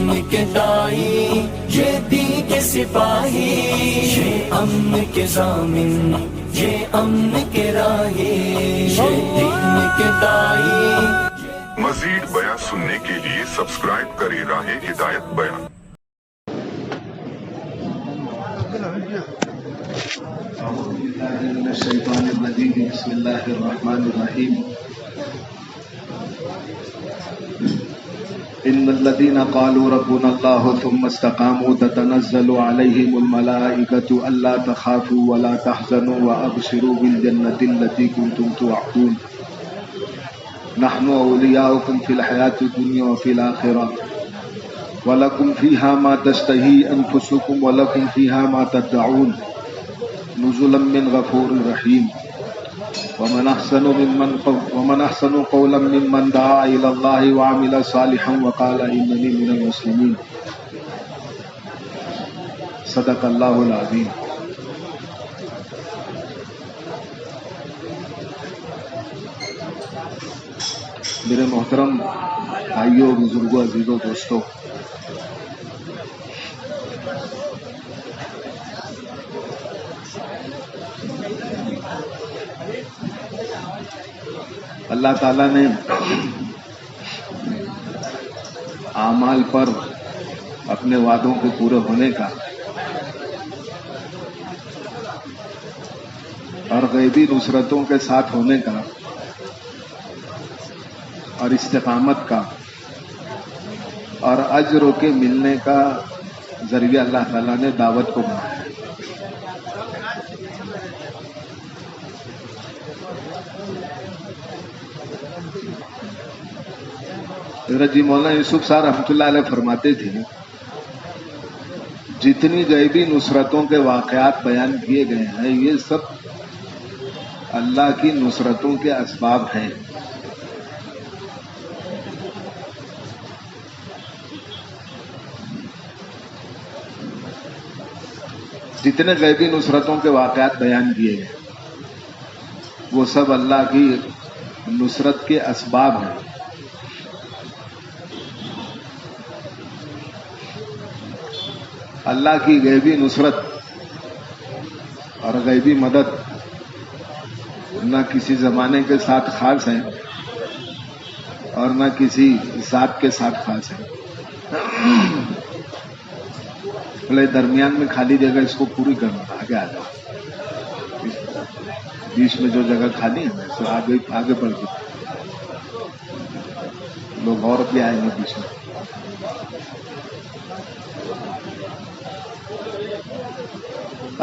امن کے دائی، یہ دین کے سپاہی، یہ امن کے ضامن، یہ امن کے راہی، یہ دین کے دائی۔ مزید بیان سننے کے لیے سبسکرائب کریں راہ ہدایت بیان۔ اعوذ باللہ من الشیطان الرجیم، بسم اللہ الرحمن الرحیم۔ ان الذين قالوا ربنا الله ثم استقاموا تتنزل عليهم الملائكة الا تخافوا ولا تحزنوا وابشروا بالجنة التي كنتم توعدون نحن اولياؤكم في الحياة الدنيا وفي الآخرة ولكم فيها ما تشتهي انفسكم ولكم فيها ما تدعون نزلا من غفور رحيم ومن احسن قولا ممن دعا الى الله وعمل صالحا وقال انني من المسلمين۔ صدق اللہ العظیم۔ میرے محترم بھائیوں، بزرگوں، عزیزوں، دوستوں، اللہ تعالیٰ نے اعمال پر اپنے وعدوں کے پورے ہونے کا اور غیبی نصرتوں کے ساتھ ہونے کا اور استقامت کا اور اجر کے ملنے کا ذریعہ اللہ تعالیٰ نے دعوت کو بنایا۔ حضرت جی مولانا یوسف صاحب رحمۃ اللہ علیہ فرماتے تھے، جتنی غیبی نصرتوں کے واقعات بیان کیے گئے ہیں یہ سب اللہ کی نصرتوں کے اسباب ہیں۔ جتنے غیبی نصرتوں کے واقعات بیان کیے گئے وہ سب اللہ کی نصرت کے اسباب ہیں۔ اللہ کی غیبی نصرت اور غیبی مدد نہ کسی زمانے کے ساتھ خاص ہیں اور نہ کسی ذات کے ساتھ خاص ہیں۔ بھلے درمیان میں خالی جگہ اس کو پوری کرنا، آگے آ جاؤ، بیچ میں جو جگہ خالی ہے اس کو آگے بڑھ کے لوگ اور بھی آئیں گے پیچھے۔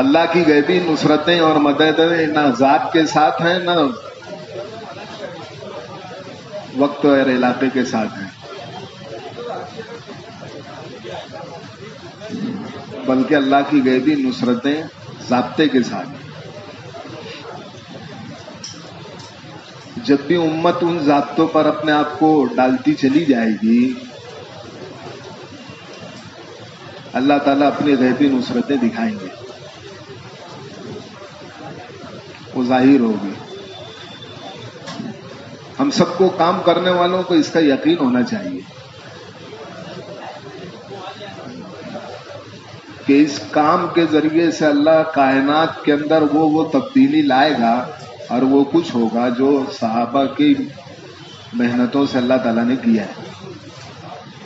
اللہ کی غیبی نصرتیں اور مددیں نہ ذات کے ساتھ ہیں نہ وقت اور علاقے کے ساتھ ہیں، بلکہ اللہ کی غیبی نصرتیں ضابطے کے ساتھ ہیں۔ جب بھی امت ان ضابطوں پر اپنے آپ کو ڈالتی چلی جائے گی، اللہ تعالیٰ اپنی غیبی نصرتیں دکھائیں گے، وہ ظاہر ہوگی۔ ہم سب کو کام کرنے والوں کو اس کا یقین ہونا چاہیے کہ اس کام کے ذریعے سے اللہ کائنات کے اندر وہ تبدیلی لائے گا اور وہ کچھ ہوگا جو صحابہ کی محنتوں سے اللہ تعالیٰ نے کیا ہے،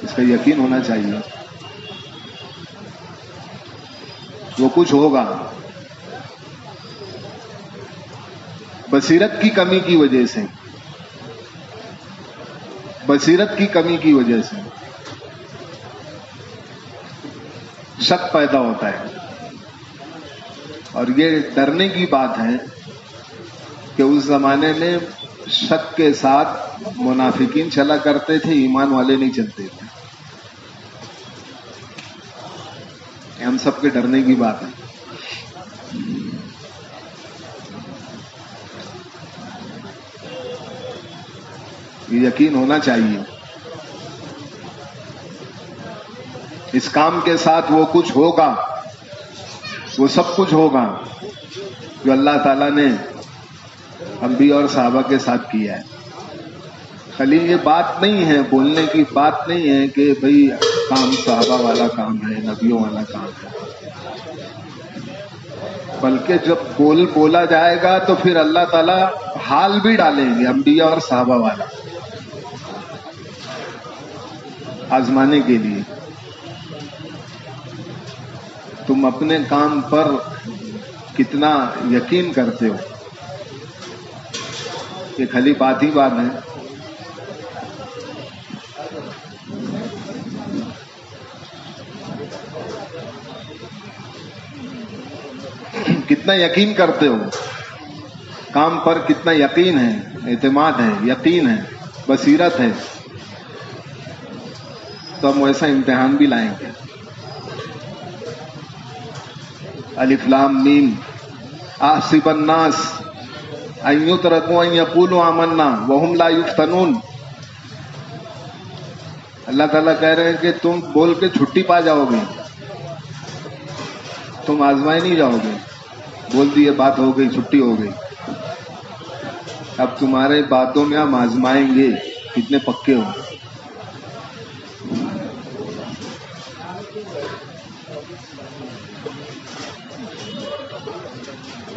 اس کا یقین ہونا چاہیے۔ وہ کچھ ہوگا، بصیرت کی کمی کی وجہ سے، بصیرت کی کمی کی وجہ سے شک پیدا ہوتا ہے، اور یہ ڈرنے کی بات ہے کہ اس زمانے میں شک کے ساتھ منافقین چلا کرتے تھے، ایمان والے نہیں چلتے تھے۔ ہم سب کے ڈرنے کی بات ہے۔ یہ یقین ہونا چاہیے، اس کام کے ساتھ وہ کچھ ہوگا، وہ سب کچھ ہوگا جو اللہ تعالیٰ نے انبیاء اور صحابہ کے ساتھ کیا ہے۔ خالی یہ بات نہیں ہے، بولنے کی بات نہیں ہے کہ بھئی کام صحابہ والا کام ہے، نبیوں والا کام ہے، بلکہ جب بولا جائے گا تو پھر اللہ تعالیٰ حال بھی ڈالیں گے انبیاء اور صحابہ والا آزمانے کے لیے. تم اپنے کام پر کتنا یقین کرتے ہو؟ یہ خالی بات ہی بات ہے. کتنا یقین کرتے ہو کام پر؟ کتنا یقین ہے، اعتماد ہے، یقین ہے، بصیرت ہے؟ تو ہم ایسا امتحان بھی لائیں گے. الف لام میم احسب الناس ان یترکوا ان یقولوا آمنا وهم لا یفتنون. اللہ تعالیٰ کہہ رہے ہیں کہ تم بول کے چھٹی پا جاؤ گے، تم آزمائے نہیں جاؤ گے. بول دیے بات ہو گئی، چھٹی ہو گئی. اب تمہارے باتوں میں ہم آزمائیں گے کتنے پکے ہو.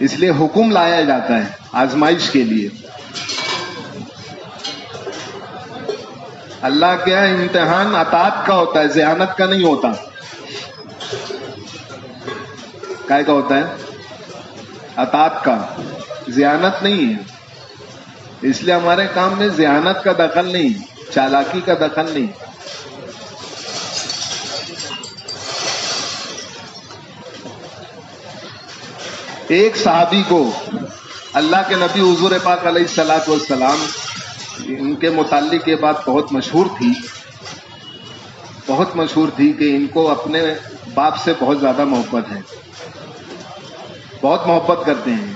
اس لیے حکم لایا جاتا ہے آزمائش کے لیے. اللہ کے امتحان اطاعت کا ہوتا ہے، ذہانت کا نہیں ہوتا. کائے کا ہوتا ہے؟ اطاعت کا، ذہانت نہیں ہے. اس لیے ہمارے کام میں ذہانت کا دخل نہیں، چالاکی کا دخل نہیں. ایک صحابی کو اللہ کے نبی حضور پاک علیہ الصلوۃ والسلام، ان کے متعلق یہ بات بہت مشہور تھی کہ ان کو اپنے باپ سے بہت زیادہ محبت ہے، بہت محبت کرتے ہیں.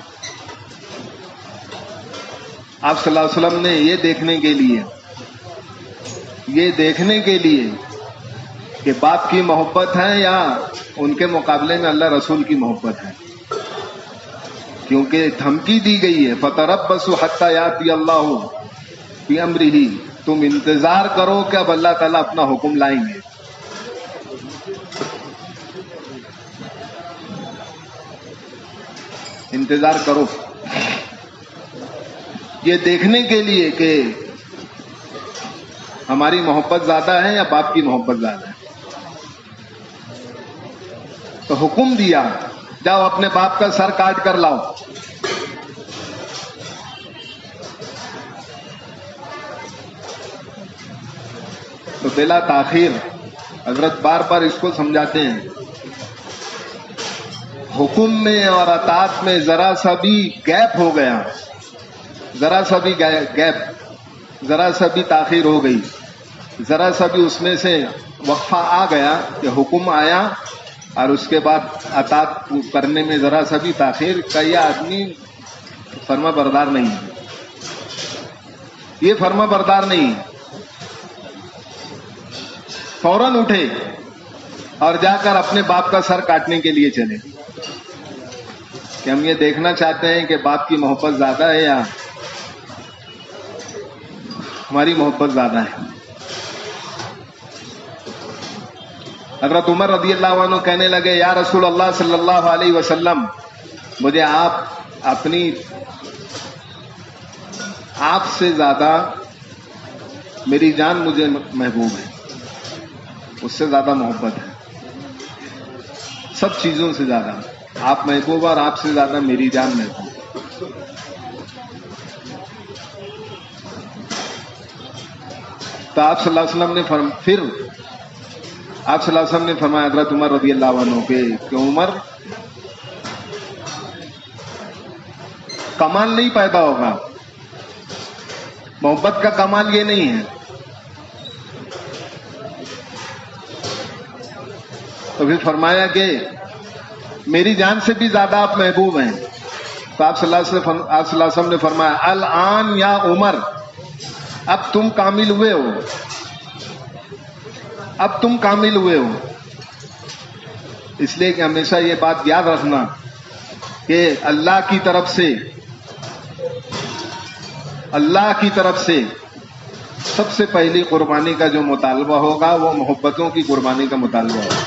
آپ صلی اللہ علیہ وسلم نے یہ دیکھنے کے لیے کہ باپ کی محبت ہے یا ان کے مقابلے میں اللہ رسول کی محبت ہے، کیونکہ دھمکی دی گئی ہے فَتَرَبَّصُوا حَتَّى يَأْتِيَ اللَّهُ بِأَمْرِهِ. تم انتظار کرو کہ اب اللہ تعالیٰ اپنا حکم لائیں گے. انتظار کرو، یہ دیکھنے کے لیے کہ ہماری محبت زیادہ ہے یا باپ کی محبت زیادہ ہے. تو حکم دیا جاؤ اپنے باپ کا سر کاٹ کر لاؤ. تو بلا تاخیر حضرت بار بار اس کو سمجھاتے ہیں، حکم میں اور اطاعت میں ذرا سا بھی گیپ ہو گیا، ذرا سا بھی تاخیر ہو گئی، ذرا سا بھی اس میں سے وقفہ آ گیا کہ حکم آیا اور اس کے بعد اطاعت کرنے میں ذرا سا بھی تاخیر کا، یہ آدمی فرما بردار نہیں ہے. یہ فرما بردار نہیں. فوراً اٹھے اور جا کر اپنے باپ کا سر کاٹنے کے لیے چلے کہ ہم یہ دیکھنا چاہتے ہیں کہ باپ کی محبت زیادہ ہے یا ہماری محبت زیادہ ہے. حضرت عمر رضی اللہ عنہ کہنے لگے یا رسول اللہ صلی اللہ علیہ وسلم، مجھے آپ سے زیادہ میری جان مجھے محبوب ہے، اس سے زیادہ محبت ہے، سب چیزوں سے زیادہ آپ محبوب اور آپ سے زیادہ میری جان محبوب. تو آپ صلی اللہ علیہ وسلم نے فرمایا حضرت عمر رضی اللہ عنہ کہ عمر، کمال نہیں پیدا ہوگا، محبت کا کمال یہ نہیں ہے. تو پھر فرمایا کہ میری جان سے بھی زیادہ آپ محبوب ہیں. تو آپ صلی اللہ علیہ وسلم نے فرمایا الآن یا عمر، اب تم کامل ہوئے ہو. اس لیے کہ ہمیشہ یہ بات یاد رکھنا کہ اللہ کی طرف سے سب سے پہلی قربانی کا جو مطالبہ ہوگا وہ محبتوں کی قربانی کا مطالبہ ہوگا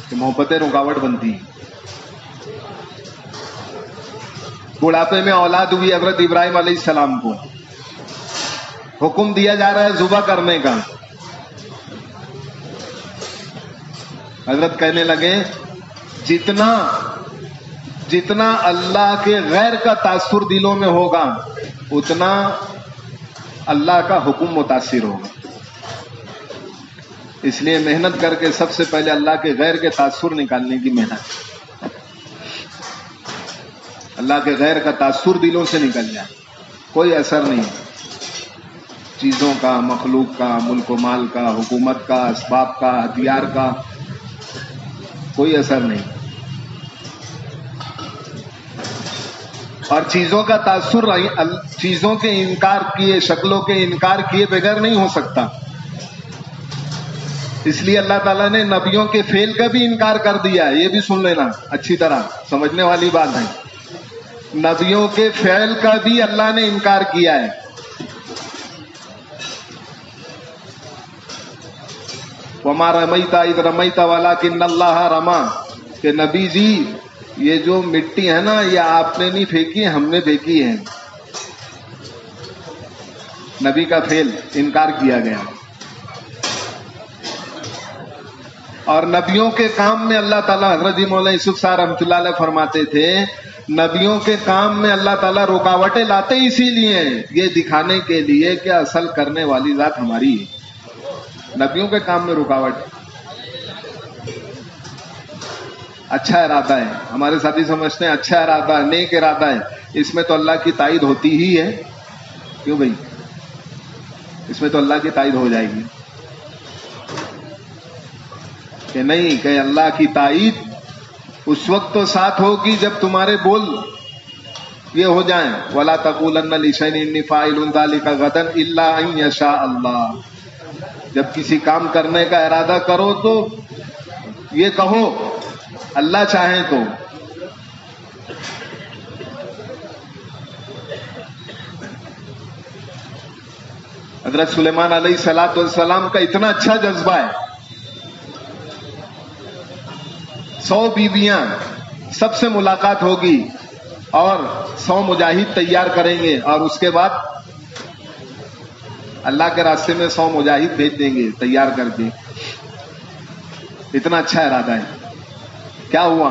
کہ محبتیں رکاوٹ بنتی ہیں. بڑھاپے میں اولاد ہوئی حضرت ابراہیم علیہ السلام کو، حکم دیا جا رہا ہے ذبح کرنے کا. حضرت کہنے لگے جتنا اللہ کے غیر کا تاثر دلوں میں ہوگا اتنا اللہ کا حکم متاثر ہوگا. اس لیے محنت کر کے سب سے پہلے اللہ کے غیر کے تاثر نکالنے کی محنت. اللہ کے غیر کا تاثر دلوں سے نکل جائے، کوئی اثر نہیں، چیزوں کا، مخلوق کا، ملک و مال کا، حکومت کا، اسباب کا، ہتھیار کا، کوئی اثر نہیں. اور چیزوں کا تاثر چیزوں کے انکار کیے، شکلوں کے انکار کیے بغیر نہیں ہو سکتا. اس لیے اللہ تعالیٰ نے نبیوں کے فعل کا بھی انکار کر دیا. یہ بھی سن لینا اچھی طرح، سمجھنے والی بات ہے. نبیوں کے فعل کا بھی اللہ نے انکار کیا ہے. وَمَا رَمَيْتَ إِذْ رَمَيْتَ وَلَكِنَّ اللَّهَ رَمَى، کہ نبی جی یہ جو مٹی ہے نا یہ آپ نے نہیں پھینکی، ہم نے پھینکی ہے. نبی کا فعل انکار کیا گیا. اور نبیوں کے کام میں اللہ تعالیٰ، حضرت مولانا یوسف صاحب رحمۃ اللہ علیہ فرماتے تھے، نبیوں کے کام میں اللہ تعالیٰ رکاوٹیں لاتے اسی لیے ہیں، یہ دکھانے کے لیے کہ اصل کرنے والی ذات ہماری ہے. نبیوں کے کام میں رکاوٹ اچھا ارادہ ہے. ہمارے ساتھی سمجھتے ہیں اچھا ارادہ، نیک ارادہ ہے، اس میں تو اللہ کی تائید ہوتی ہی ہے. کیوں بھائی؟ اس میں تو اللہ کی تائید ہو جائے گی کہ نہیں، کہ اللہ کی تائید اس وقت تو ساتھ ہوگی جب تمہارے بول یہ ہو جائیں، وَلَا تَقُولَنَّ لِشَيْءٍ إِنِّي فَاعِلٌ ذَلِكَ غَدًا إِلَّا أَن يَشَاءَ اللَّهُ. جب کسی کام کرنے کا ارادہ کرو تو یہ کہو اللہ چاہیں تو. حضرت سلیمان علیہ الصلوۃ والسلام کا اتنا اچھا جذبہ ہے، 100 بیویاں سب سے ملاقات ہوگی اور 100 مجاہد تیار کریں گے، اور اس کے بعد اللہ کے راستے میں 100 مجاہد بھیج دیں گے تیار کر کے. اتنا اچھا ارادہ ہے. کیا ہوا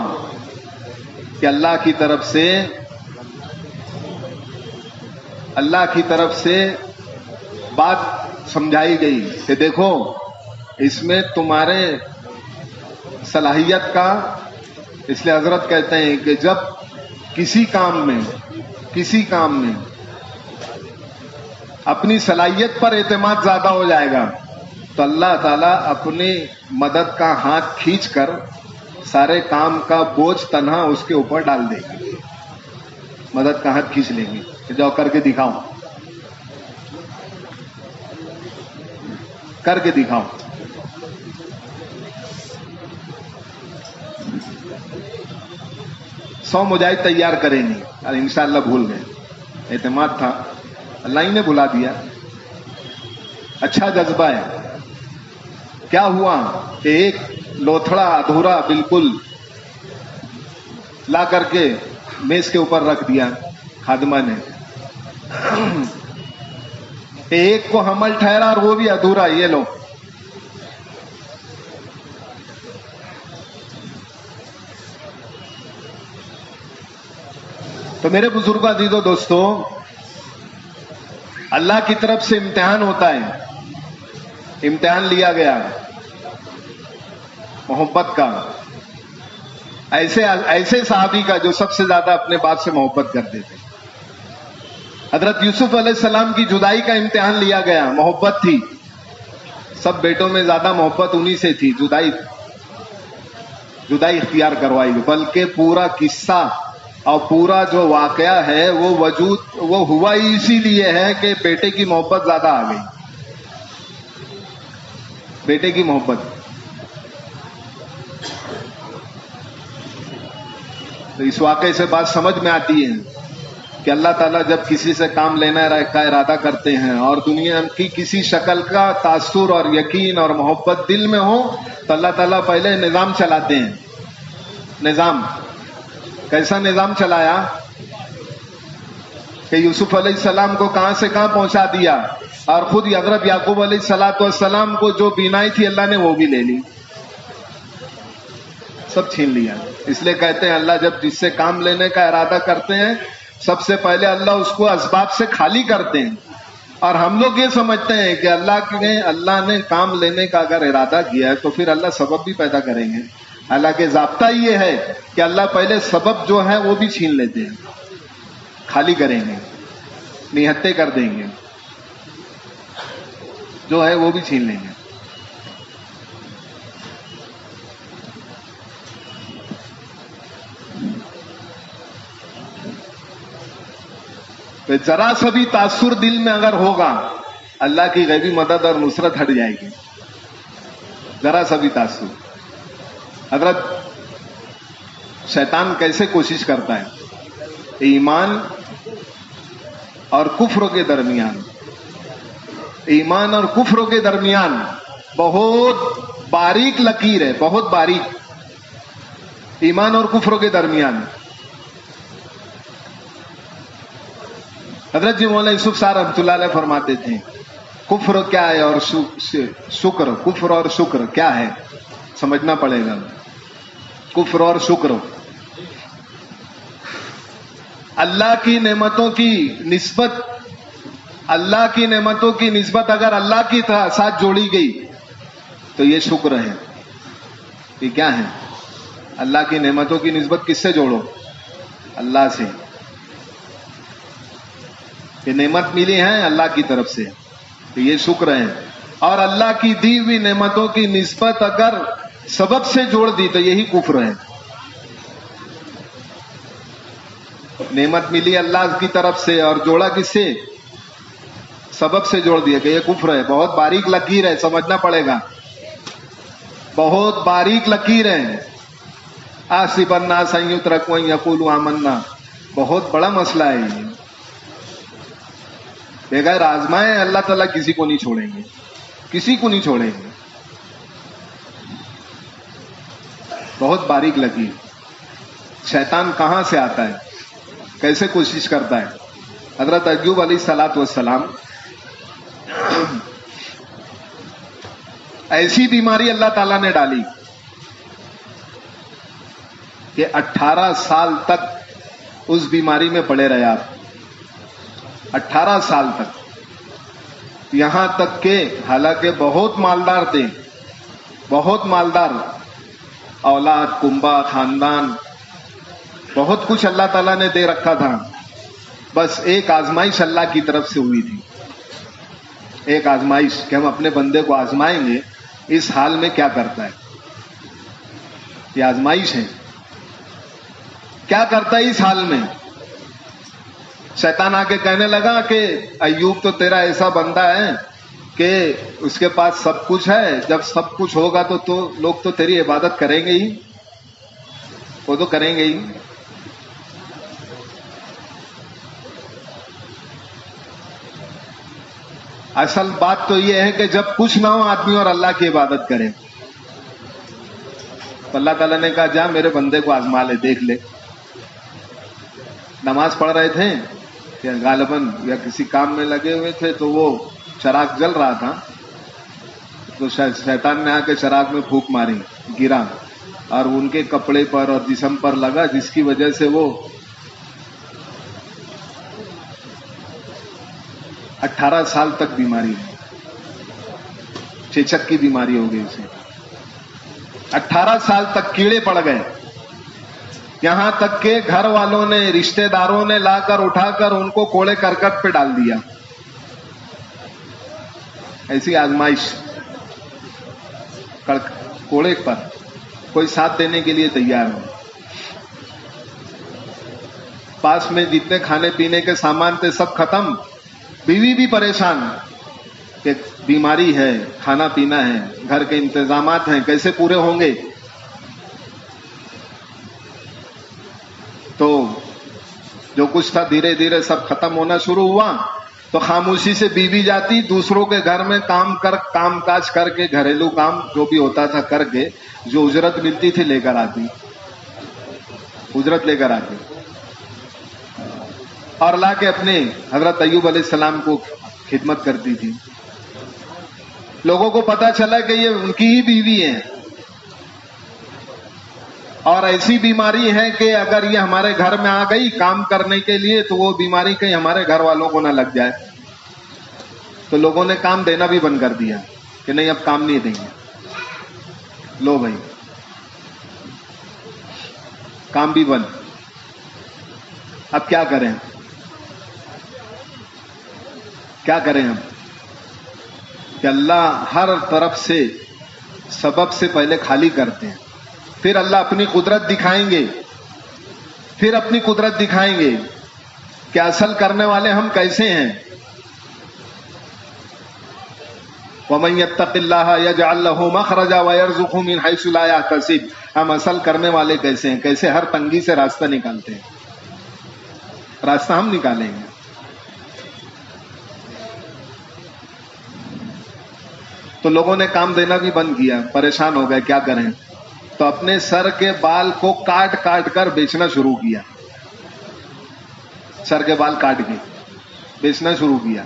کہ اللہ کی طرف سے بات سمجھائی گئی کہ دیکھو اس میں تمہارے صلاحیت کا. اس لیے حضرت کہتے ہیں کہ جب کسی کام میں اپنی صلاحیت پر اعتماد زیادہ ہو جائے گا تو اللہ تعالیٰ اپنی مدد کا ہاتھ کھینچ کر سارے کام کا بوجھ تنہا اس کے اوپر ڈال دے گا. مدد کا ہاتھ کھینچ لیں گے کہ جاؤ کر کے دکھاؤ. کر کے دکھاؤ. سو مجاہد تیار کریں گے اور انشاءاللہ بھول گئے. اعتماد تھا، اللہ ہی نے بلا دیا. اچھا جذبہ ہے. کیا ہوا کہ ایک لوتھڑا ادھورا بالکل لا کر کے میز کے اوپر رکھ دیا خادمہ نے. ایک کو حمل ٹھہرا اور وہ بھی ادھورا. یہ لو. تو میرے بزرگوں عزیزوں دوستو، اللہ کی طرف سے امتحان ہوتا ہے. امتحان لیا گیا محبت کا. ایسے صحابی کا جو سب سے زیادہ اپنے باپ سے محبت کرتے تھے. حضرت یوسف علیہ السلام کی جدائی کا امتحان لیا گیا. محبت تھی، سب بیٹوں میں زیادہ محبت انہی سے تھی. جدائی اختیار کروائی. بلکہ پورا قصہ اور پورا جو واقعہ ہے وہ ہوا ہی اسی لیے ہے کہ بیٹے کی محبت زیادہ آ گئی. بیٹے کی محبت. تو اس واقعے سے بات سمجھ میں آتی ہے کہ اللہ تعالیٰ جب کسی سے کام لینا کا ارادہ کرتے ہیں اور دنیا کی کسی شکل کا تاثر اور یقین اور محبت دل میں ہو تو اللہ تعالیٰ پہلے نظام چلاتے ہیں. نظام کیسا نظام چلایا کہ یوسف علیہ السلام کو کہاں سے کہاں پہنچا دیا, اور خود حضرت یعقوب علیہ السلام کو جو بینائی تھی اللہ نے وہ بھی لے لی, سب چھین لیا. اس لیے کہتے ہیں اللہ جب جس سے کام لینے کا ارادہ کرتے ہیں سب سے پہلے اللہ اس کو اسباب سے خالی کرتے ہیں. اور ہم لوگ یہ سمجھتے ہیں کہ اللہ نے کام لینے کا اگر ارادہ کیا ہے تو پھر اللہ سبب بھی پیدا کریں گے. حالانکہ ضابطہ یہ ہے کہ اللہ پہلے سبب جو ہے وہ بھی چھین لیتے ہیں, خالی کریں گے, نہتے کر دیں گے, جو ہے وہ بھی چھین لیں گے. تو ذرا سا بھی تاثر دل میں اگر ہوگا اللہ کی غیبی مدد اور نصرت ہٹ جائے گی. ذرا سا بھی تاثر. حضرت شیطان کیسے کوشش کرتا ہے, ایمان اور کفر کے درمیان, ایمان اور کفر کے درمیان بہت باریک لکیر ہے, بہت باریک, ایمان اور کفر کے درمیان. حضرت جی مولانا یوسف صاحب رحمۃ اللہ علیہ فرماتے تھے کفر کیا ہے اور شکر, کفر اور شکر کیا ہے سمجھنا پڑے گا. کفر اور شکر, اللہ کی نعمتوں کی نسبت, اللہ کی نعمتوں کی نسبت اگر اللہ کی ساتھ جوڑی گئی تو یہ شکر ہے. یہ کیا ہے؟ اللہ کی نعمتوں کی نسبت کس سے جوڑو؟ اللہ سے. یہ نعمت ملی ہے اللہ کی طرف سے تو یہ شکر ہے. اور اللہ کی دی ہوئی نعمتوں کی نسبت اگر سبب سے جوڑ دی تو یہی کفر ہے. نعمت ملی اللہ کی طرف سے اور جوڑا کس سے؟ سبب سے جوڑ دیا کہ یہ کفر ہے. بہت باریک لکیر ہے, سمجھنا پڑے گا, بہت باریک لکیر ہے. آصف الناس ان یترکوا ان یقولوا آمنا, بہت بڑا مسئلہ ہے یہ. بغیر آزمائے اللہ تعالیٰ کسی کو نہیں چھوڑیں گے, کسی کو نہیں چھوڑیں گے. بہت باریک لکیر. شیطان کہاں سے آتا ہے, کیسے کوشش کرتا ہے؟ حضرت ایوب علیہ الصلوۃ والسلام ایسی بیماری اللہ تعالیٰ نے ڈالی کہ 18 سال تک اس بیماری میں پڑے رہے آپ. 18 سال تک, یہاں تک کہ حالانکہ بہت مالدار تھے, بہت مالدار, اولاد, کنبہ, خاندان, بہت کچھ اللہ تعالیٰ نے دے رکھا تھا. بس ایک آزمائش اللہ کی طرف سے ہوئی تھی, ایک آزمائش کہ ہم اپنے بندے کو آزمائیں گے اس حال میں کیا کرتا ہے. یہ آزمائش ہے, کیا کرتا ہے اس حال میں. شیطان آ کے کہنے لگا کہ ایوب تو تیرا ایسا بندہ ہے کہ اس کے پاس سب کچھ ہے, جب سب کچھ ہوگا تو لوگ تو تیری عبادت کریں گے ہی, وہ تو کریں گے ہی. اصل بات تو یہ ہے کہ جب کچھ نہ ہو آدمی اور اللہ کی عبادت کرے. تو اللہ تعالیٰ نے کہا جا میرے بندے کو آزما لے, دیکھ لے. نماز پڑھ رہے تھے کہ غالباً یا کسی کام میں لگے ہوئے تھے تو وہ چراغ جل رہا تھا, تو شیطان نے آ کے چراغ میں پھونک ماری, گرا اور ان کے کپڑے پر اور جسم پر لگا, جس کی وجہ سے وہ 18 سال تک بیماری ہے, چیچک کی بیماری ہو گئی اسے. 18 سال تک کیڑے پڑ گئے, یہاں تک کہ گھر والوں نے, رشتہ داروں نے لا کر اٹھا کر ان کو کوڑے کرکٹ پہ ڈال دیا. ایسی آزمائش, کوڑے پر کوئی ساتھ دینے کے لیے تیار ہو. پاس میں جتنے کھانے پینے کے سامان تھے سب ختم, بیوی بھی پریشان کہ بیماری ہے, کھانا پینا ہے, گھر کے انتظامات ہیں, کیسے پورے ہوں گے. تو جو کچھ تھا دھیرے دھیرے سب ختم ہونا شروع ہوا. تو خاموشی سے بیوی جاتی دوسروں کے گھر میں کام کاج کر کے گھریلو کام جو بھی ہوتا تھا کر کے جو اجرت ملتی تھی لے کر آتی, اجرت لے کر آتی اور لا کے اپنے حضرت ایوب علیہ السلام کو خدمت کرتی تھی. لوگوں کو پتا چلا کہ یہ ان کی ہی بیوی ہیں اور ایسی بیماری ہے کہ اگر یہ ہمارے گھر میں آ گئی کام کرنے کے لیے تو وہ بیماری کہیں ہمارے گھر والوں کو نہ لگ جائے. تو لوگوں نے کام دینا بھی بند کر دیا کہ نہیں اب کام نہیں دیں گے. لو بھائی کام بھی بند. اب کیا کریں, کیا کریں ہم کہ اللہ ہر طرف سے سبب سے پہلے خالی کرتے ہیں, پھر اللہ اپنی قدرت دکھائیں گے, پھر اپنی قدرت دکھائیں گے کہ اصل کرنے والے ہم کیسے ہیں. وَمَن يَتَّقِ اللَّهَ يَجْعَل لَّهُ مَخْرَجًا وَيَرْزُقْهُ مِنْ حَيْثُ لَا يَحْتَسِبُ. ہم اصل کرنے والے کیسے ہیں, کیسے ہر تنگی سے راستہ نکالتے ہیں. راستہ ہم نکالیں گے. تو لوگوں نے کام دینا بھی بند کیا, پریشان ہو گئے کیا کریں. تو اپنے سر کے بال کو کاٹ کاٹ کر بیچنا شروع کیا, سر کے بال کاٹ کے بیچنا شروع کیا.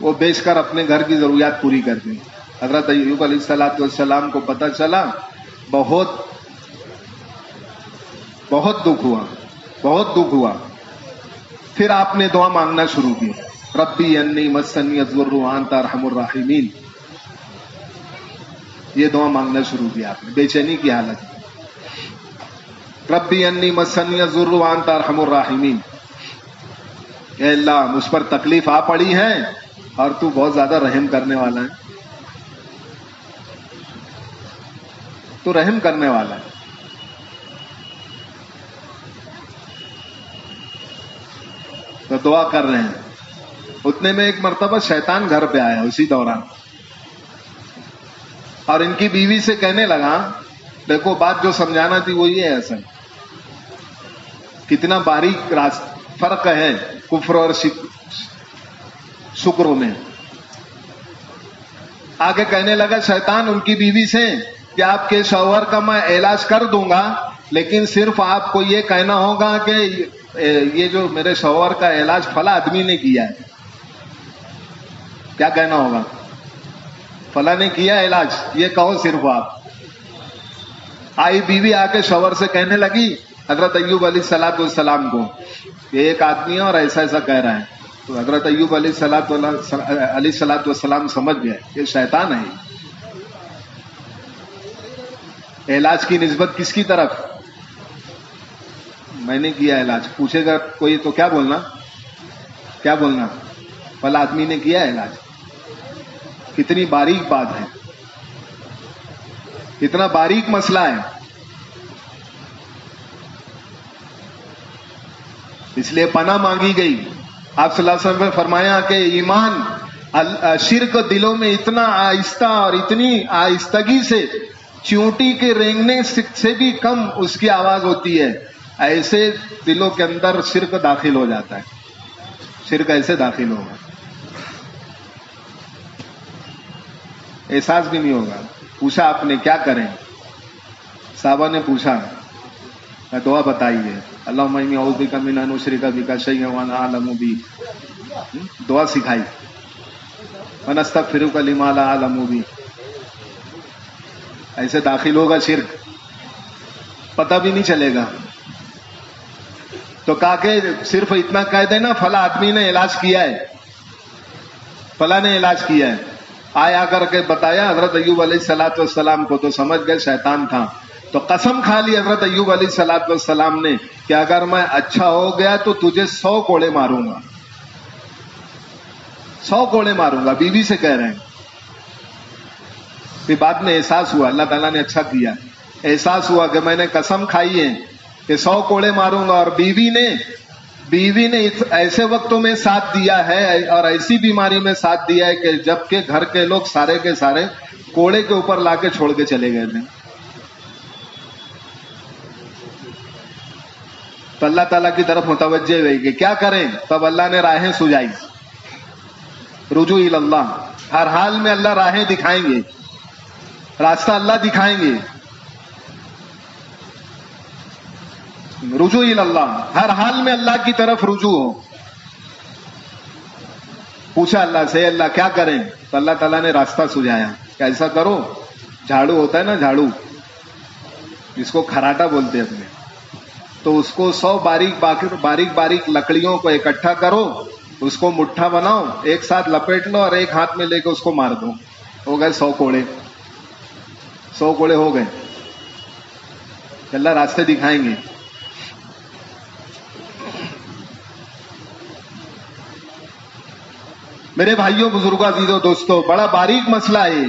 وہ بیچ کر اپنے گھر کی ضروریات پوری کر دی. حضرت ایوب علیہ السلام کو پتہ چلا, بہت دکھ ہوا, بہت دکھ ہوا. پھر آپ نے دعا مانگنا شروع کی, ربی انی مسنی الضر وانت ارحم الراحمین. یہ دعا مانگنا شروع کیا آپ نے بے چینی کی حالت میں. ربی انی مسنی الضر وانت ارحم الراحمین. اے اللہ مجھ پر تکلیف آ پڑی ہے اور تو بہت زیادہ رحم کرنے والا ہے, تو رحم کرنے والا ہے. تو دعا کر رہے ہیں. اتنے میں ایک مرتبہ شیطان گھر پہ آیا اسی دوران, اور ان کی بیوی سے کہنے لگا, دیکھو بات جو سمجھانا تھی وہ یہ ہے, اصل کتنا باریک فرق ہے کفر اور شکر میں. آگے کہنے لگا شیطان ان کی بیوی سے کہ آپ کے شوہر کا میں علاج کر دوں گا, لیکن صرف آپ کو یہ کہنا ہوگا کہ یہ جو میرے شوہر کا علاج فلاں آدمی نے کیا ہے. کیا کہنا ہوگا؟ فلاں نے کیا علاج, یہ کہو صرف آپ. آئی بیوی آ کے شوہر سے کہنے لگی حضرت ایوب علیہ السلام کو, یہ ایک آدمی ہے اور ایسا ایسا کہہ رہا ہے. تو حضرت ایوب علیہ السلام سمجھ گئے یہ شیطان ہے. علاج کی نسبت کس کی طرف؟ میں نے کیا علاج. پوچھے گا کوئی تو کیا بولنا, کیا بولنا, فلاں آدمی نے کیا علاج. کتنی باریک بات ہے, کتنا باریک مسئلہ ہے. اس لیے پناہ مانگی گئی. آپ صلی اللہ علیہ وسلم نے فرمایا کہ ایمان شرک دلوں میں اتنا آہستہ اور اتنی آہستگی سے چیونٹی کے رینگنے سے بھی کم اس کی آواز ہوتی ہے, ایسے دلوں کے اندر شرک داخل ہو جاتا ہے. شرک ایسے داخل ہوگا, احساس بھی نہیں ہوگا. پوچھا آپ نے کیا کریں؟ صحابہ نے پوچھا, دعا بتائیے. اللہم انی اعوذ بک من ان اشرک بک شیئا وانا اعلم بہ. دعا سکھائی. ونستغفرک لما لا اعلم بہ. ایسے داخل ہوگا شرک, پتہ بھی نہیں چلے گا. تو کہا کہ صرف اتنا کہہ دینا فلاں آدمی نے علاج کیا ہے, فلاں نے علاج کیا ہے. آیا کر کے بتایا حضرت ایوب علیہ السلام کو, تو سمجھ گئے شیطان تھا. تو قسم کھا لی حضرت ایوب علیہ السلام نے کہ اگر میں اچھا ہو گیا تو تجھے 100 کوڑے ماروں گا, 100 کوڑے ماروں گا. بیوی سے کہہ رہے ہیں. پھر بعد میں احساس ہوا, اللہ تعالیٰ نے اچھا کیا, احساس ہوا کہ میں نے قسم کھائی ہے کہ 100 کوڑے ماروں گا. اور بیوی نے ایسے وقتوں میں ساتھ دیا ہے اور ایسی بیماری میں ساتھ دیا ہے کہ جب کہ گھر کے لوگ سارے کے سارے کوڑے کے اوپر لا کے چھوڑ کے چلے گئے تھے. تو اللہ تعالیٰ کی طرف متوجہ ہوئے کہ کیا کریں. تب اللہ نے راہیں سجائی. رجوع الی اللہ، ہر حال میں اللہ راہیں دکھائیں گے، راستہ اللہ دکھائیں گے. رجوع الی اللہ، ہر حال میں اللہ کی طرف رجوع ہو. پوچھا اللہ سے اللہ کیا کریں؟ تو اللہ تعالیٰ نے راستہ سجایا کہ ایسا کرو، جھاڑو ہوتا ہے نا، جھاڑو جس کو کھراٹا بولتے ہیں اپنے، تو اس کو 100 باریک لکڑیوں کو اکٹھا کرو، اس کو مٹھا بناؤ، ایک ساتھ لپیٹ لو اور ایک ہاتھ میں لے کے اس کو مار دو. ہو گئے 100 کوڑے. 100 کوڑے ہو گئے. اللہ راستے دکھائیں گے. میرے بھائیوں بزرگوں عزیزوں دوستوں، بڑا باریک مسئلہ ہے.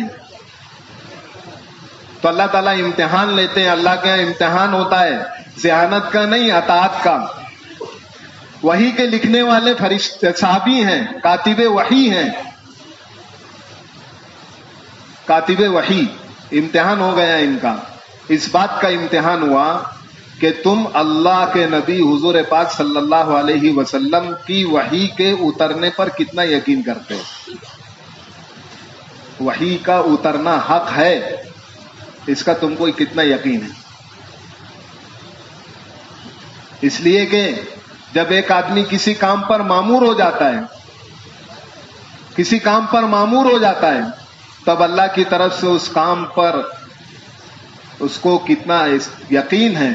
تو اللہ تعالیٰ امتحان لیتے ہیں. اللہ کے یہاں امتحان ہوتا ہے ذہانت کا نہیں، اطاعت کا. وحی کے لکھنے والے فرشتے صحابی ہیں، کاتب وحی ہیں. کاتب وحی امتحان ہو گیا ان کا. اس بات کا امتحان ہوا کہ تم اللہ کے نبی حضور پاک صلی اللہ علیہ وسلم کی وحی کے اترنے پر کتنا یقین کرتے ہو. وحی کا اترنا حق ہے، اس کا تم کو کتنا یقین ہے. اس لیے کہ جب ایک آدمی کسی کام پر مامور ہو جاتا ہے، کسی کام پر مامور ہو جاتا ہے، تب اللہ کی طرف سے اس کام پر اس کو کتنا یقین ہے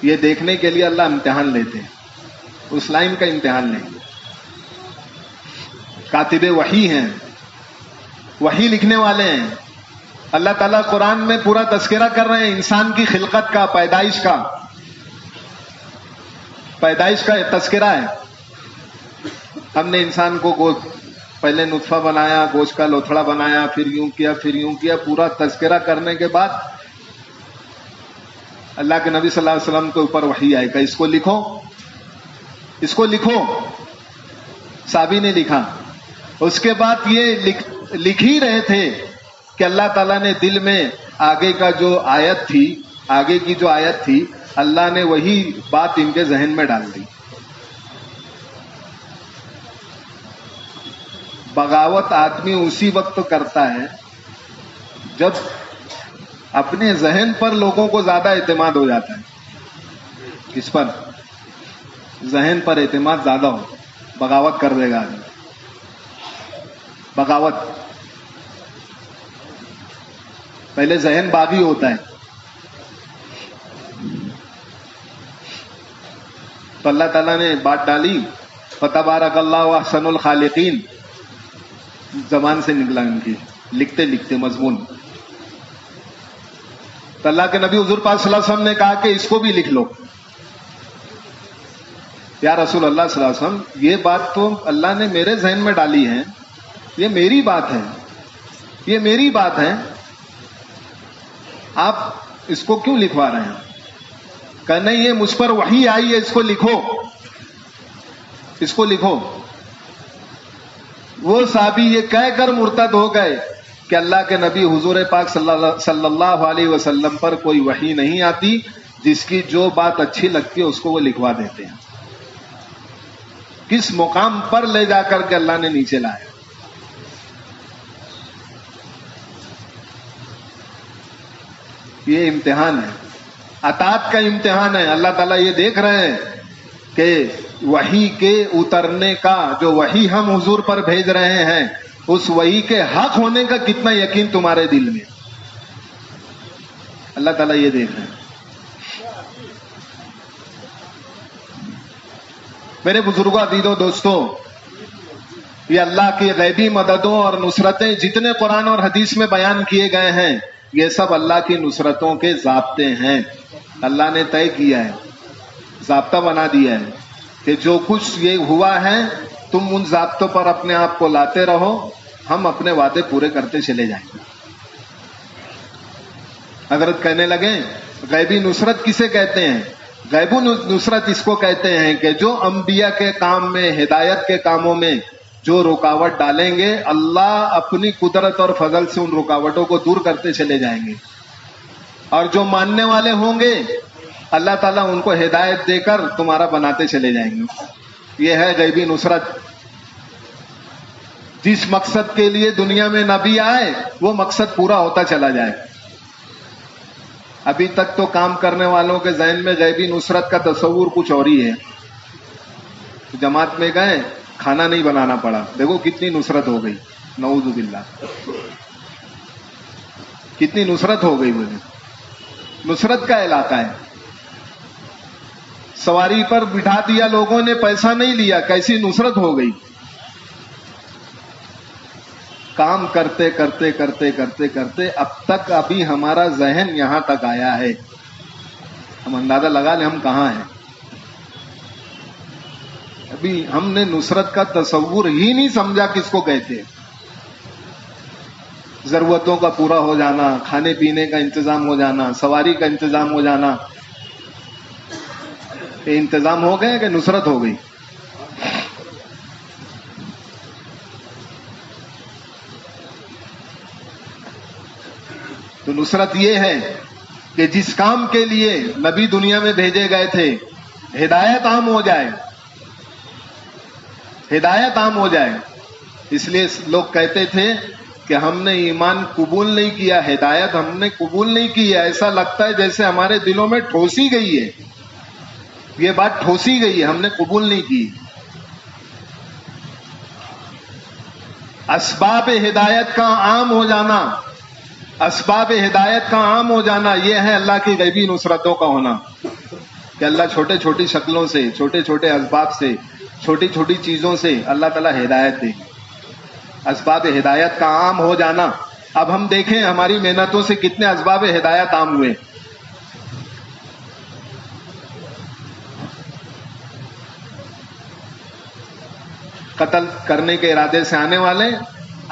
یہ دیکھنے کے لیے اللہ امتحان لیتے ہیں. اس لائن کا امتحان لیں گے. کاتب وحی ہیں، وحی لکھنے والے ہیں. اللہ تعالیٰ قرآن میں پورا تذکرہ کر رہے ہیں انسان کی خلقت کا، پیدائش کا تذکرہ ہے. ہم نے انسان کو پہلے نطفہ بنایا، گوشت کا لوتھڑا بنایا، پھر یوں کیا، پورا تذکرہ کرنے کے بعد اللہ کے نبی صلی اللہ علیہ وسلم کے اوپر وحی آئے کہ اس کو لکھو. صحابی نے لکھا. اس کے بعد یہ لکھ ہی رہے تھے کہ اللہ تعالیٰ نے دل میں آگے کی جو آیت تھی اللہ نے وہی بات ان کے ذہن میں ڈال دی. بغاوت آدمی اسی وقت کرتا ہے جب اپنے ذہن پر لوگوں کو زیادہ اعتماد ہو جاتا ہے. کس پر؟ ذہن پر اعتماد زیادہ ہو، بغاوت کر دے گا آدمی. بغاوت پہلے ذہن باغی ہوتا ہے. تو اللہ تعالیٰ نے بات ڈالی فتبارک اللہ احسن الخالقین، زبان سے نکلا ان کی لکھتے لکھتے مضمون. تو اللہ کے نبی حضور پاک صلی اللہ علیہ وسلم نے کہا کہ اس کو بھی لکھ لو. یا رسول اللہ صلی اللہ علیہ وسلم، یہ بات تو اللہ نے میرے ذہن میں ڈالی ہے، یہ میری بات ہے، آپ اس کو کیوں لکھوا رہے ہیں؟ کہ نہیں، یہ مجھ پر وحی آئی ہے، اس کو لکھو. وہ صحابی یہ کہہ کر مرتد ہو گئے کہ اللہ کے نبی حضور پاک صلی اللہ علیہ وسلم پر کوئی وحی نہیں آتی، جس کی جو بات اچھی لگتی ہے اس کو وہ لکھوا دیتے ہیں. کس مقام پر لے جا کر کے اللہ نے نیچے لایا. یہ امتحان ہے، اطاعت کا امتحان ہے. اللہ تعالیٰ یہ دیکھ رہے ہیں کہ وحی کے اترنے کا، جو وحی ہم حضور پر بھیج رہے ہیں، اس وحی کے حق ہونے کا کتنا یقین تمہارے دل میں. اللہ تعالیٰ یہ دیکھ رہے ہیں. میرے بزرگوں عزیزوں دوستوں، یہ اللہ کی غیبی مددوں اور نصرتیں جتنے قرآن اور حدیث میں بیان کیے گئے ہیں، یہ سب اللہ کی نصرتوں کے ضابطے ہیں. اللہ نے طے کیا ہے، ضابطہ بنا دیا ہے کہ جو کچھ یہ ہوا ہے تم ان ضابطوں پر اپنے آپ کو لاتے رہو، ہم اپنے وعدے پورے کرتے چلے جائیں گے. حضرت کہنے لگے غیبی نصرت کسے کہتے ہیں؟ غیبی نصرت اس کو کہتے ہیں کہ جو انبیاء کے کام میں، ہدایت کے کاموں میں جو رکاوٹ ڈالیں گے، اللہ اپنی قدرت اور فضل سے ان رکاوٹوں کو دور کرتے چلے جائیں گے. اور جو ماننے والے ہوں گے اللہ تعالیٰ ان کو ہدایت دے کر تمہارا بناتے چلے جائیں گے. یہ ہے غیبی نصرت. جس مقصد کے لیے دنیا میں نبی آئے وہ مقصد پورا ہوتا چلا جائے. ابھی تک تو کام کرنے والوں کے ذہن میں غیبی نصرت کا تصور کچھ اور ہی ہے. جماعت میں گئے, کھانا نہیں بنانا پڑا, دیکھو کتنی نصرت ہو گئی. نعوذ باللہ, کتنی نصرت ہو گئی. مجھے نصرت کا علاقہ ہے. سواری پر بٹھا دیا لوگوں نے, پیسہ نہیں لیا, کیسی نصرت ہو گئی. کام کرتے کرتے کرتے کرتے کرتے اب تک ابھی ہمارا ذہن یہاں تک آیا ہے. ہم اندازہ لگا لیں ہم کہاں ہیں. ابھی ہم نے نصرت کا تصور ہی نہیں سمجھا کس کو کہتے. ضرورتوں کا پورا ہو جانا, کھانے پینے کا انتظام ہو جانا, سواری کا انتظام ہو جانا, یہ انتظام ہو گئے کہ نصرت ہو گئی. تو نصرت یہ ہے کہ جس کام کے لیے نبی دنیا میں بھیجے گئے تھے ہدایت عام ہو جائے, ہدایت عام ہو جائے. اس لیے لوگ کہتے تھے کہ ہم نے ایمان قبول نہیں کیا, ہدایت ہم نے قبول نہیں کی ہے. ایسا لگتا ہے جیسے ہمارے دلوں میں ٹھوسی گئی ہے, یہ بات ٹھوسی گئی ہے, ہم نے قبول نہیں کی. اسباب ہدایت کا عام ہو جانا, اسباب ہدایت کا عام ہو جانا, یہ ہے اللہ کی غیبی نصرتوں کا ہونا. کہ اللہ چھوٹے چھوٹی شکلوں سے, چھوٹے چھوٹے اسباب سے, چھوٹی چھوٹی چیزوں سے اللہ تعالیٰ ہدایت دے. اسباب ہدایت کا عام ہو جانا. اب ہم دیکھیں ہماری محنتوں سے کتنے اسباب ہدایت عام ہوئے. قتل کرنے کے ارادے سے آنے والے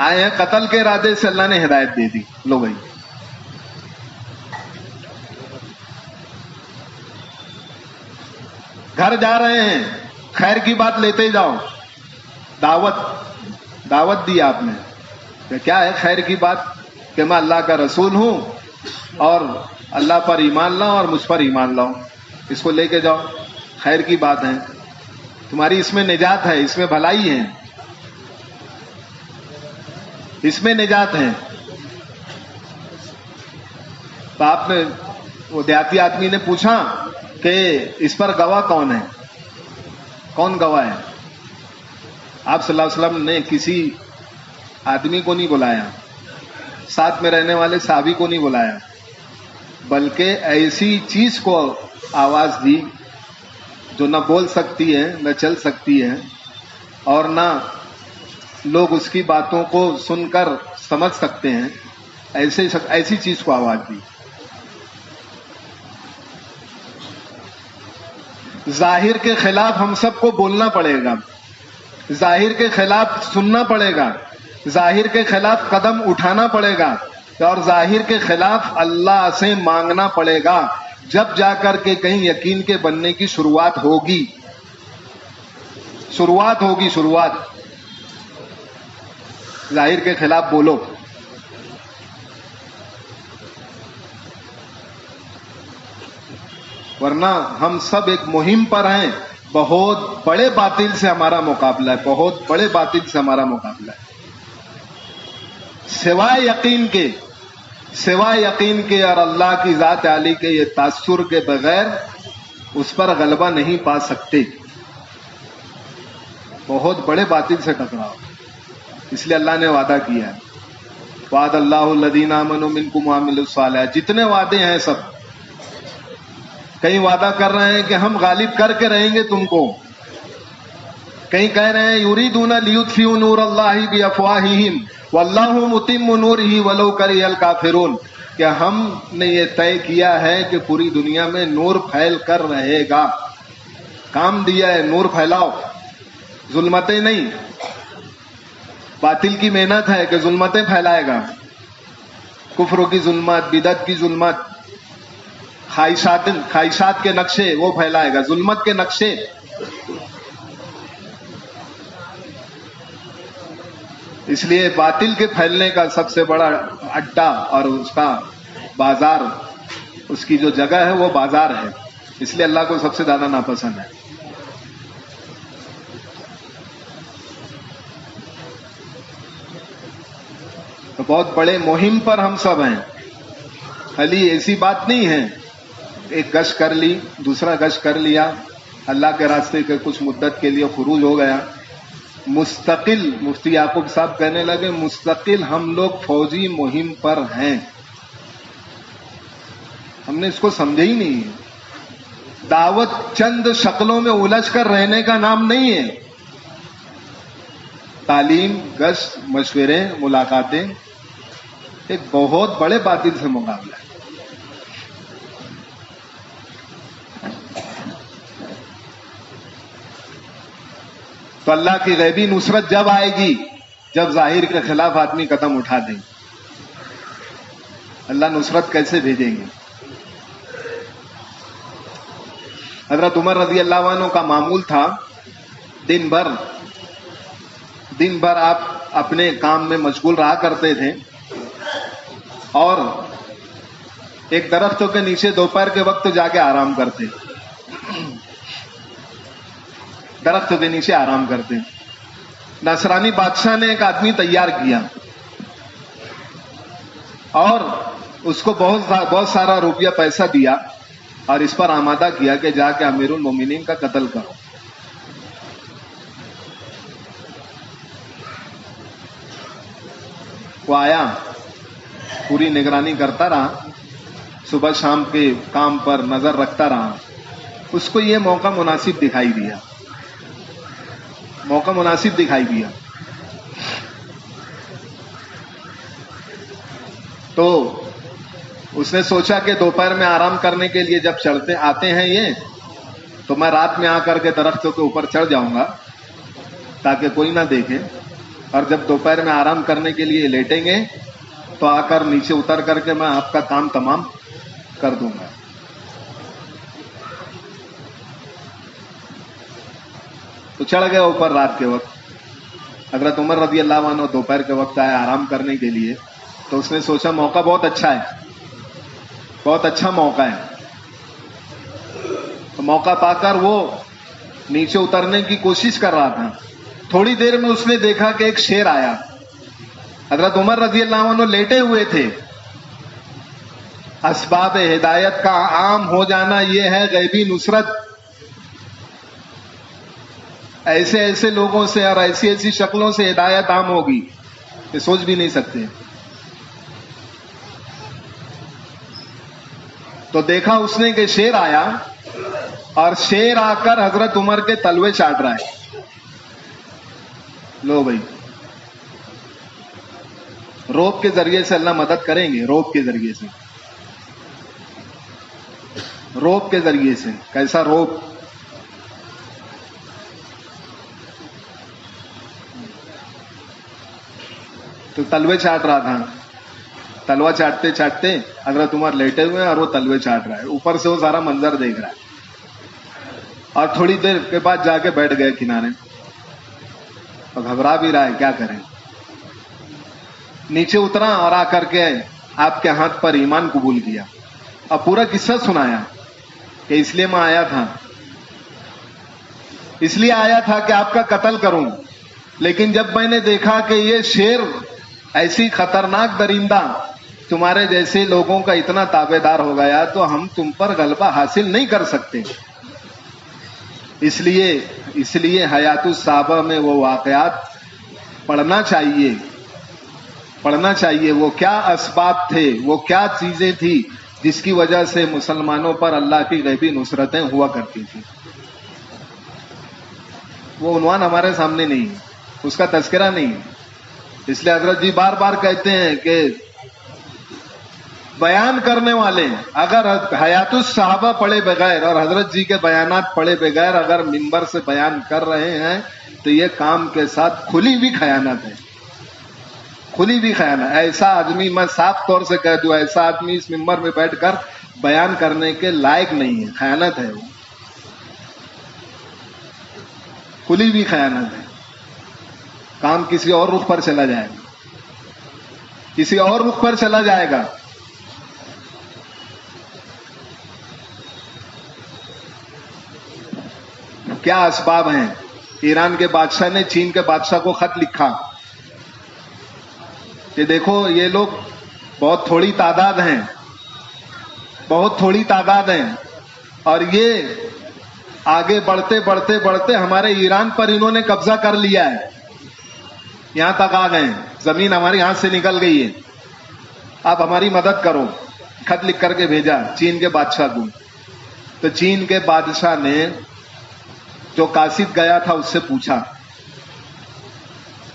آئے ہیں, قتل کے ارادے سے اللہ نے ہدایت دے دی. لو بھائی, گھر جا رہے ہیں, خیر کی بات لیتے جاؤ. دعوت دی آپ نے کہ کیا ہے خیر کی بات, کہ میں اللہ کا رسول ہوں اور اللہ پر ایمان لاؤ اور مجھ پر ایمان لاؤ, اس کو لے کے جاؤ, خیر کی بات ہے, تمہاری اس میں نجات ہے, اس میں بھلائی ہے, اس میں نجات ہے. تو آپ نے, وہ دیہاتی آدمی نے پوچھا کہ اس پر گواہ کون ہے, کون گواہ ہے. آپ صلی اللہ علیہ وسلم نے کسی آدمی کو نہیں بلایا, ساتھ میں رہنے والے صحابی کو نہیں بلایا, بلکہ ایسی چیز کو آواز دی جو نہ بول سکتی ہے, نہ چل سکتی ہے, اور نہ لوگ اس کی باتوں کو سن کر سمجھ سکتے ہیں. ایسی چیز کو آواز دی. ظاہر کے خلاف ہم سب کو بولنا پڑے گا, ظاہر کے خلاف سننا پڑے گا, ظاہر کے خلاف قدم اٹھانا پڑے گا, اور ظاہر کے خلاف اللہ سے مانگنا پڑے گا. جب جا کر کے کہیں یقین کے بننے کی شروعات ہوگی, شروعات. ظاہر کے خلاف بولو. ورنہ ہم سب ایک مہم پر ہیں. بہت بڑے باطل سے ہمارا مقابلہ ہے, بہت بڑے باطل سے ہمارا مقابلہ ہے. سوائے یقین کے اور اللہ کی ذات عالی کے یہ تاثر کے بغیر اس پر غلبہ نہیں پا سکتے. بہت بڑے باطل سے ٹکراؤ. اس لیے اللہ نے وعدہ کیا ہے, وعد اللہ الذین آمنوا منکم وعملوا الصالحات. جتنے وعدے ہیں سب, کہیں وعدہ کر رہے ہیں کہ ہم غالب کر کے رہیں گے تم کو, کہیں کہہ رہے ہیں یریدون لیطفئوا نور اللہ بافواہہم واللہ متم نورہ ولو کرہ الکافرون, کہ ہم نے یہ طے کیا ہے کہ پوری دنیا میں نور پھیل کر رہے گا. کام دیا ہے, نور پھیلاؤ, ظلمتیں نہیں. باطل کی محنت ہے کہ ظلمتیں پھیلائے گا, کفر کی ظلمت, بدعت کی ظلمت, خواہشات کے نقشے وہ پھیلائے گا, ظلمت کے نقشے. اس لیے باطل کے پھیلنے کا سب سے بڑا اڈا اور اس کا بازار, اس کی جو جگہ ہے وہ بازار ہے. اس لیے اللہ کو سب سے زیادہ ناپسند ہے. تو بہت بڑے مہم پر ہم سب ہیں. خالی ایسی بات نہیں ہے ایک گشت کر لی، دوسرا گشت کر لیا، اللہ کے راستے کے کچھ مدت کے لیے خروج ہو گیا. مستقل مفتی یعقوب صاحب کہنے لگے مستقل ہم لوگ فوجی مہم پر ہیں. ہم نے اس کو سمجھا ہی نہیں. دعوت چند شکلوں میں الجھ کر رہنے کا نام نہیں ہے. تعلیم، گشت، مشورے، ملاقاتیں ایک بہت بڑے باطل سے مقابلہ ہے. تو اللہ کی غیبی نصرت جب آئے گی جب ظاہر کے خلاف آدمی قدم اٹھا دیں. اللہ نصرت کیسے بھیجیں گے؟ حضرت عمر رضی اللہ عنہ کا معمول تھا دن بھر آپ اپنے کام میں مشغول رہا کرتے تھے اور ایک درختوں کے نیچے دوپہر کے وقت جا کے آرام کرتے. درختوں کے نیچے آرام کرتے. نصرانی بادشاہ نے ایک آدمی تیار کیا اور اس کو بہت سارا روپیہ پیسہ دیا اور اس پر آمادہ کیا کہ جا کے امیر المومنین کا قتل کرو. وہ آیا، پوری نگرانی کرتا رہا، صبح شام کے کام پر نظر رکھتا رہا. اس کو یہ موقع مناسب دکھائی دیا. تو اس نے سوچا کہ دوپہر میں آرام کرنے کے لیے جب آتے ہیں یہ تو میں رات میں آ کر کے درختوں کے اوپر چڑھ جاؤں گا تاکہ کوئی نہ دیکھے، اور جب دوپہر میں آرام کرنے کے لیے لیٹیں گے تو آ کر نیچے اتر کر کے میں آپ کا کام تمام کر دوں گا. تو چڑھ گئے اوپر رات کے وقت. حضرت عمر رضی اللہ عنہ دوپہر کے وقت آئے آرام کرنے کے لیے. تو اس نے سوچا موقع بہت اچھا ہے، بہت اچھا موقع ہے. تو موقع پا کر وہ نیچے اترنے کی کوشش کر رہا تھا. تھوڑی دیر میں اس نے دیکھا کہ ایک شیر آیا. حضرت عمر رضی اللہ عنہ لیٹے ہوئے تھے. اسباب ہدایت کا عام ہو جانا یہ ہے غیبی نصرت. ایسے لوگوں سے اور ایسی شکلوں سے ہدایت عام ہوگی کہ سوچ بھی نہیں سکتے. تو دیکھا اس نے کہ شیر آیا اور شیر آ کر حضرت عمر کے تلوے چاٹ رہا ہے. لو بھائی، روب کے ذریعے سے اللہ مدد کریں گے. روب کے ذریعے سے کیسا روب؟ تو تلوے چاٹ رہا تھا. تلوا چاٹتے چاٹتے حضرت عمر لیٹے ہوئے ہیں اور وہ تلوے چاٹ رہا ہے. اوپر سے وہ سارا منظر دیکھ رہا ہے. اور تھوڑی دیر کے بعد جا کے بیٹھ گئے کنارے اور گھبرا بھی رہا ہے کیا کریں. نیچے اترا اور آ کر کے آپ کے ہاتھ پر ایمان قبول کیا اور پورا قصہ سنایا کہ اس لیے میں آیا تھا کہ آپ کا قتل کروں، لیکن جب میں نے دیکھا کہ یہ شیر ایسی خطرناک درندہ تمہارے جیسے لوگوں کا اتنا تابع دار ہو گیا تو ہم تم پر غلبہ حاصل نہیں کر سکتے. اس لیے حیات الصحابہ میں وہ واقعات پڑھنا چاہیے. وہ کیا اسباب تھے، وہ کیا چیزیں تھی جس کی وجہ سے مسلمانوں پر اللہ کی غیبی نصرتیں ہوا کرتی تھیں. وہ عنوان ہمارے سامنے نہیں ہے، اس کا تذکرہ نہیں ہے. اس لیے حضرت جی بار بار کہتے ہیں کہ بیان کرنے والے اگر حیات الصحابہ پڑھے بغیر اور حضرت جی کے بیانات پڑھے بغیر اگر منبر سے بیان کر رہے ہیں تو یہ کام کے ساتھ کھلی ہوئی خیانت ہے. ایسا آدمی، میں صاف طور سے کہہ دوں، ایسا آدمی اس منبر میں بیٹھ کر بیان کرنے کے لائق نہیں ہے. خیانت ہے، وہ کھلی ہوئی خیانت ہے. کام کسی اور رخ پر چلا جائے گا. کیا اسباب ہیں؟ ایران کے بادشاہ نے چین کے بادشاہ کو خط لکھا کہ دیکھو یہ لوگ بہت تھوڑی تعداد ہیں، بہت تھوڑی تعداد ہیں، اور یہ آگے بڑھتے بڑھتے بڑھتے ہمارے ایران پر انہوں نے قبضہ کر لیا ہے، یہاں تک آ گئے ہیں، زمین ہمارے ہاتھ سے نکل گئی ہے، آپ ہماری مدد کرو۔ خط لکھ کر کے بھیجا چین کے بادشاہ کو۔ تو چین کے بادشاہ نے جو قاصد گیا تھا اس سے پوچھا،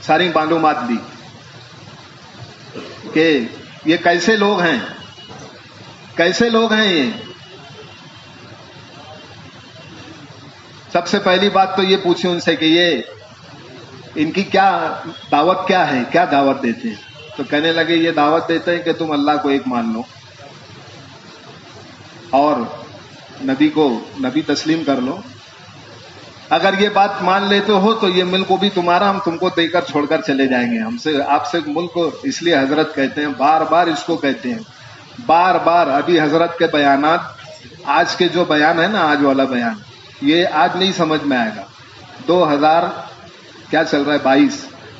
ساری معلومات دی کہ یہ کیسے لوگ ہیں، کیسے لوگ ہیں یہ۔ سب سے پہلی بات تو یہ پوچھی ان سے کہ یہ ان کی کیا دعوت کیا ہے، کیا دعوت دیتے ہیں؟ تو کہنے لگے یہ دعوت دیتے ہیں کہ تم اللہ کو ایک مان لو اور نبی تسلیم کر لو، اگر یہ بات مان لیتے ہو تو یہ ملک بھی تمہارا، ہم تم کو دے کر چھوڑ کر چلے جائیں گے۔ ہم سے آپ سے ملک کو اس لیے حضرت کہتے ہیں، بار بار اس کو کہتے ہیں، بار بار۔ ابھی حضرت کے بیانات، آج کے جو بیان ہے نا، آج والا بیان، یہ آج نہیں سمجھ میں آئے گا، 2000 کیا چل رہا ہے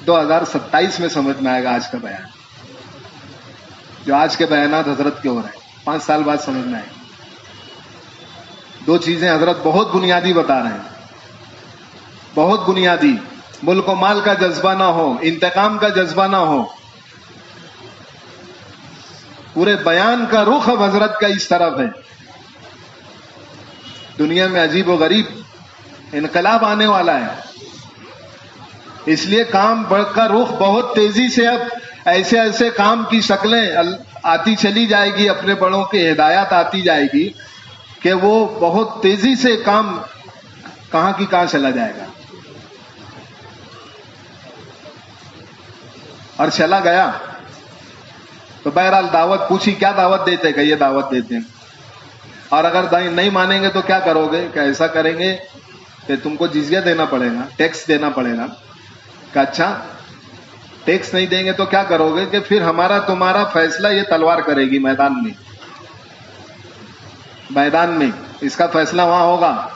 2027 میں سمجھ میں آئے گا آج کا بیان، جو آج کے بیانات حضرت کے ہو رہے ہیں، 5 سال بعد سمجھ میں آئے گا۔ 2 چیزیں حضرت بہت بنیادی بتا رہے ہیں، بہت بنیادی۔ ملک و مال کا جذبہ نہ ہو، انتقام کا جذبہ نہ ہو۔ پورے بیان کا رخ اب حضرت کا اس طرف ہے۔ دنیا میں عجیب و غریب انقلاب آنے والا ہے، اس لیے کام کا رخ بہت تیزی سے، اب ایسے ایسے کام کی شکلیں آتی چلی جائے گی، اپنے بڑوں کی ہدایات آتی جائے گی کہ وہ بہت تیزی سے کام کہاں کی کہاں چلا جائے گا، اور چلا گیا۔ تو بہرحال دعوت پوچھی، کیا دعوت دیتے؟ کہ یہ دعوت دیتے ہیں، اور اگر نہیں مانیں گے تو کیا کرو گے؟ کہ ایسا کریں گے کہ تم کو جزیہ دینا پڑے گا، ٹیکس دینا پڑے گا۔ کہ اچھا، ٹیکس نہیں دیں گے تو کیا کرو گے؟ کہ پھر ہمارا تمہارا فیصلہ یہ تلوار کرے گی میدان میں، میدان میں اس کا فیصلہ وہاں ہوگا۔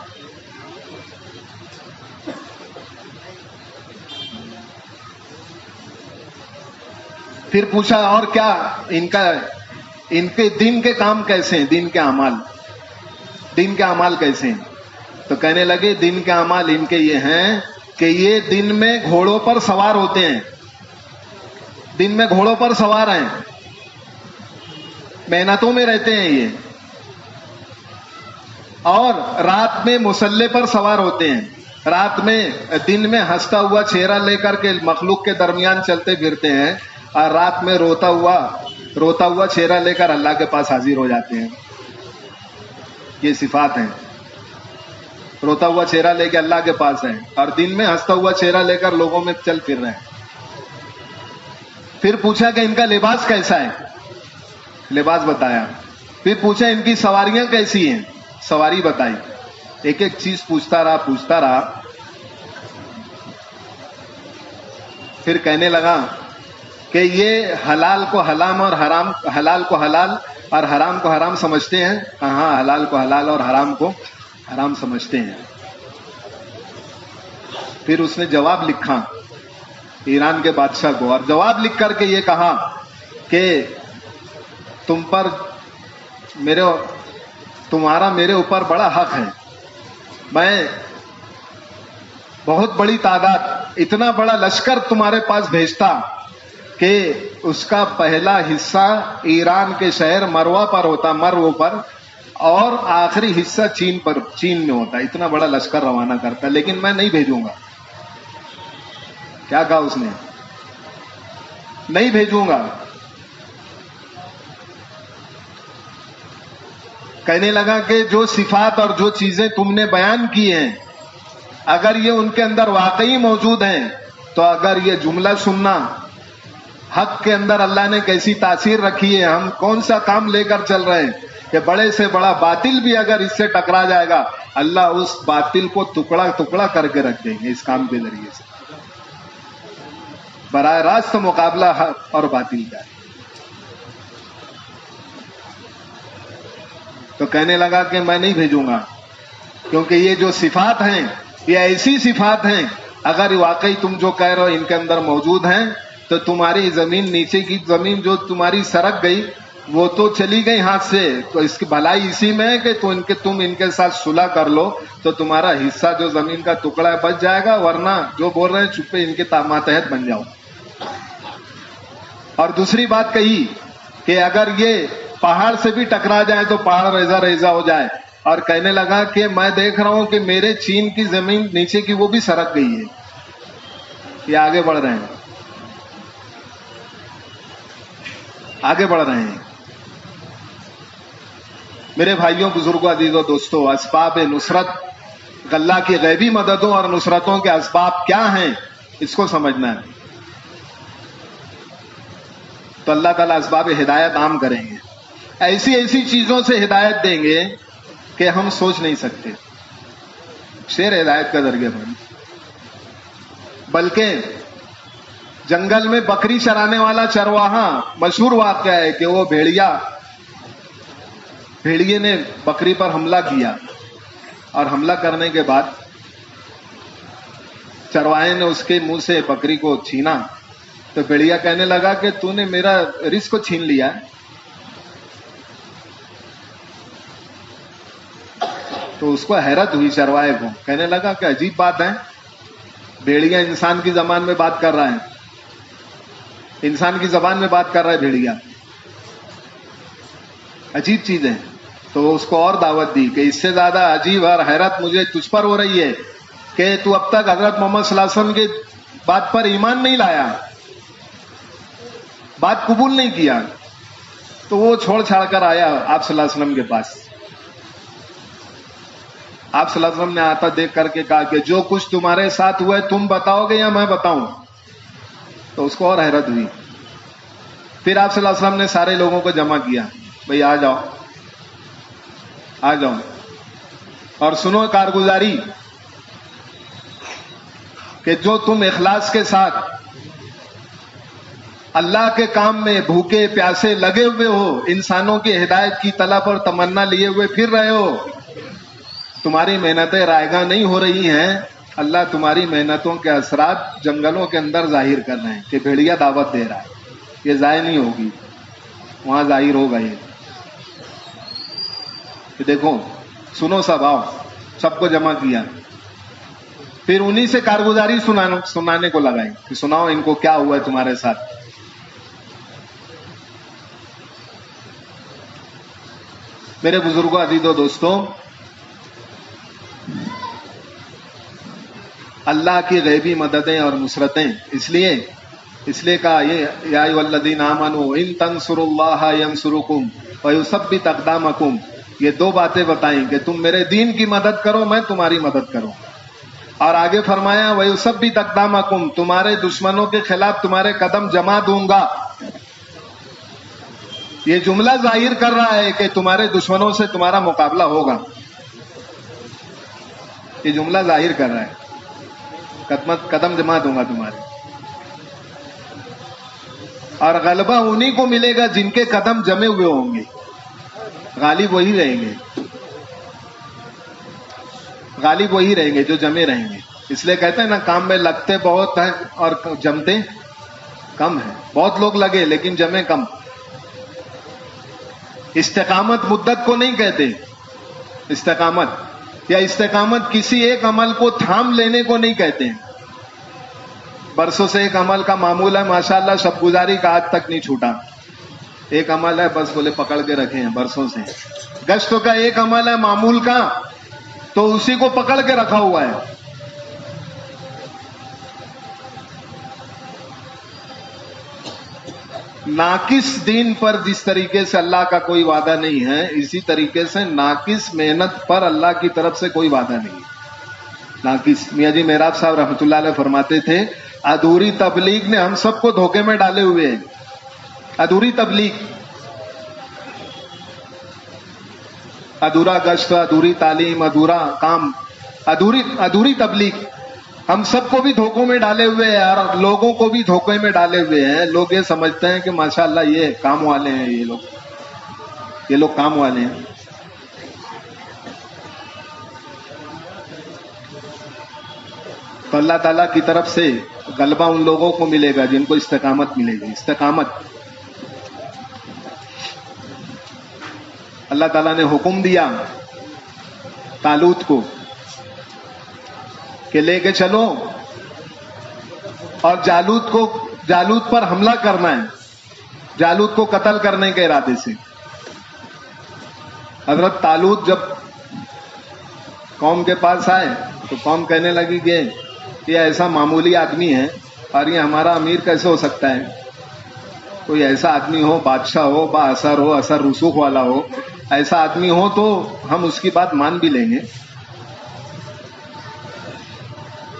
پھر پوچھا اور کیا ان کے دن کے کام کیسے ہیں، دن کے اعمال کیسے ہیں؟ تو کہنے لگے دن کے اعمال ان کے یہ ہیں کہ یہ دن میں گھوڑوں پر سوار ہوتے ہیں، دن میں گھوڑوں پر سوار ہیں، محنتوں میں رہتے ہیں یہ، اور رات میں مسلح پر سوار ہوتے ہیں، رات میں دن میں ہنستا ہوا چہرہ لے کر کے مخلوق کے درمیان چلتے پھرتے ہیں، اور رات میں روتا ہوا چہرہ لے کر اللہ کے پاس حاضر ہو جاتے ہیں۔ یہ صفات ہیں، روتا ہوا چہرہ لے کے اللہ کے پاس ہیں، اور دن میں ہنستا ہوا چہرہ لے کر لوگوں میں چل پھر رہے ہیں۔ پھر پوچھا کہ ان کا لباس کیسا ہے، لباس بتایا۔ پھر پوچھا ان کی سواریاں کیسی ہیں، سواری بتائی۔ ایک ایک چیز پوچھتا رہا۔ پھر کہنے لگا کہ یہ حلال کو حرام اور حلال کو حلال اور حرام کو حرام سمجھتے ہیں۔ ہاں، حلال کو حلال اور حرام کو حرام سمجھتے ہیں۔ پھر اس نے جواب لکھا ایران کے بادشاہ کو، اور جواب لکھ کر کے یہ کہا کہ تمہارا میرے اوپر بڑا حق ہے، میں بہت بڑی تعداد، اتنا بڑا لشکر تمہارے پاس بھیجتا کہ اس کا پہلا حصہ ایران کے شہر مرو پر، اور آخری حصہ چین میں ہوتا، اتنا بڑا لشکر روانہ کرتا، لیکن میں نہیں بھیجوں گا۔ کیا کہا اس نے؟ نہیں بھیجوں گا۔ کہنے لگا کہ جو صفات اور جو چیزیں تم نے بیان کی ہیں، اگر یہ ان کے اندر واقعی موجود ہیں تو اگر یہ جملہ سننا، حق کے اندر اللہ نے کیسی تاثیر رکھی ہے، ہم کون سا کام لے کر چل رہے ہیں کہ بڑے سے بڑا باطل بھی اگر اس سے ٹکرا جائے گا، اللہ اس باطل کو ٹکڑا ٹکڑا کر کے رکھ دیں گے اس کام کے ذریعے سے۔ براہ راست مقابلہ حق اور باطل کا ہے۔ تو کہنے لگا کہ میں نہیں بھیجوں گا، کیونکہ یہ جو صفات ہیں یہ ایسی صفات ہیں اگر واقعی تم جو کہہ رہے ہو ان کے اندر موجود ہیں تو تمہاری زمین، نیچے کی زمین جو تمہاری سرک گئی وہ تو چلی گئی ہاتھ سے، تو اس کی بھلائی اسی میں ہے کہ تم ان کے ساتھ صلح کر لو تو تمہارا حصہ جو زمین کا ٹکڑا ہے بچ جائے گا، ورنہ جو بول رہے ہیں چپے ان کے ماتحت بن جاؤ۔ اور دوسری بات کہی کہ اگر یہ پہاڑ سے بھی ٹکرا جائے تو پہاڑ ریزہ ریزہ ہو جائے، اور کہنے لگا کہ میں دیکھ رہا ہوں کہ میرے چین کی زمین نیچے کی وہ بھی سرک گئی ہے، یہ آگے بڑھ رہے ہیں، آگے بڑھ رہے ہیں۔ میرے بھائیوں، بزرگوں، عزیزوں، دوستوں، اسباب نصرت، اللہ کی غیبی مددوں اور نصرتوں کے اسباب کیا ہیں اس کو سمجھنا ہے تو اللہ تعالیٰ اسباب ہدایت عام کریں گے، ایسی ایسی چیزوں سے ہدایت دیں گے کہ ہم سوچ نہیں سکتے۔ شیر ہدایت کا ذریعہ بن، بلکہ جنگل میں بکری چرانے والا چرواہا، مشہور واقعہ ہے کہ وہ بھیڑیے نے بکری پر حملہ کیا، اور حملہ کرنے کے بعد چرواہے نے اس کے منہ سے بکری کو چھینا تو بھیڑیا کہنے لگا کہ تو نے میرا رزق کو چھین لیا۔ تو اس کو حیرت ہوئی چرواہے کو، کہنے لگا کہ عجیب بات ہے، بھیڑیا انسان کی زبان میں بات کر رہا ہے، انسان کی زبان میں بات کر رہا ہے بھیڑیا، عجیب چیز ہے۔ تو اس کو اور دعوت دی کہ اس سے زیادہ عجیب اور حیرت مجھے تجھ پر ہو رہی ہے کہ تو اب تک حضرت محمد صلی اللہ علیہ وسلم کی بات پر ایمان نہیں لایا، بات قبول نہیں کیا۔ تو وہ چھوڑ چھاڑ کر آیا آپ صلی اللہ علیہ وسلم کے پاس۔ آپ صلی اللہ علیہ وسلم نے آتا دیکھ کر کے کہا کہ جو کچھ تمہارے ساتھ ہوا ہے تم بتاؤ گے یا میں بتاؤں؟ تو اس کو اور حیرت ہوئی۔ پھر آپ صلی اللہ علیہ وسلم نے سارے لوگوں کو جمع کیا، بھئی آ جاؤ آ جاؤ اور سنو کارگزاری کہ جو تم اخلاص کے ساتھ اللہ کے کام میں بھوکے پیاسے لگے ہوئے ہو، انسانوں کی ہدایت کی طلب اور تمنا لیے ہوئے پھر رہے ہو، تمہاری محنتیں رائگاں نہیں ہو رہی ہیں، اللہ تمہاری محنتوں کے اثرات جنگلوں کے اندر ظاہر کر رہے ہیں کہ بھیڑیا دعوت دے رہا ہے، یہ ضائع نہیں ہوگی، وہاں ظاہر ہوگا یہ۔ کہ دیکھو سنو سب، آؤ، سب کو جمع کیا، پھر انہی سے کارگزاری سنانے کو لگائی کہ سناؤ ان کو کیا ہوا ہے تمہارے ساتھ۔ میرے بزرگوں، عزیزوں، دوستوں، اللہ کی غیبی مددیں اور نصرتیں اس لیے کہا یا ایھا الذین آمنوا ان تنصروا اللہ ینصرکم ویثبت اقدامکم، یہ دو باتیں بتائیں کہ تم میرے دین کی مدد کرو میں تمہاری مدد کروں، اور آگے فرمایا ویثبت اقدامکم، تمہارے دشمنوں کے خلاف تمہارے قدم جما دوں گا۔ یہ جملہ ظاہر کر رہا ہے کہ تمہارے دشمنوں سے تمہارا مقابلہ ہوگا، یہ جملہ ظاہر کر رہا ہے، قدم جما دوں گا تمہارے، اور غلبہ انہی کو ملے گا جن کے قدم جمے ہوئے ہوں گے، غالب وہی رہیں گے، غالب وہی رہیں گے جو جمے رہیں گے۔ اس لیے کہتے ہیں نا، کام میں لگتے بہت ہیں اور جمتے کم ہیں، بہت لوگ لگے لیکن جمے کم۔ استقامت مدت کو نہیں کہتے، استقامت کسی ایک عمل کو تھام لینے کو نہیں کہتے ہیں۔ برسوں سے ایک عمل کا معمول ہے، ماشاءاللہ شب گزاری کا آج تک نہیں چھوٹا، ایک عمل ہے بس بولے پکڑ کے رکھے ہیں برسوں سے۔ گشت کا ایک عمل ہے معمول کا، تو اسی کو پکڑ کے رکھا ہوا ہے۔ ناقص دین پر جس طریقے سے اللہ کا کوئی وعدہ نہیں ہے، اسی طریقے سے ناقص محنت پر اللہ کی طرف سے کوئی وعدہ نہیں ہے۔ ناقص میاں جی محراب صاحب رحمۃ اللہ علیہ فرماتے تھے، ادھوری تبلیغ نے ہم سب کو دھوکے میں ڈالے ہوئے ہیں۔ ادھوری تبلیغ، ادھورا گشت، ادھوری تعلیم، ادھورا کام، ادھوری تبلیغ ہم سب کو بھی دھوکوں میں ڈالے ہوئے ہیں، اور لوگوں کو بھی دھوکے میں ڈالے ہوئے ہیں۔ لوگ یہ سمجھتے ہیں کہ ماشاءاللہ یہ کام والے ہیں، یہ لوگ کام والے ہیں۔ تو اللہ تعالیٰ کی طرف سے غلبہ ان لوگوں کو ملے گا جن کو استقامت ملے گی. استقامت. اللہ تعالیٰ نے حکم دیا طالوت کو کہ لے کے چلو اور جالوت پر حملہ کرنا ہے, جالوت کو قتل کرنے کے ارادے سے. حضرت طالوت جب قوم کے پاس آئے تو قوم کہنے لگی کہ یہ ایسا معمولی آدمی ہے اور یہ ہمارا امیر کیسے ہو سکتا ہے؟ کوئی ایسا آدمی ہو, بادشاہ ہو, با اثر ہو, اثر رسوخ والا ہو, ایسا آدمی ہو تو ہم اس کی بات مان بھی لیں گے.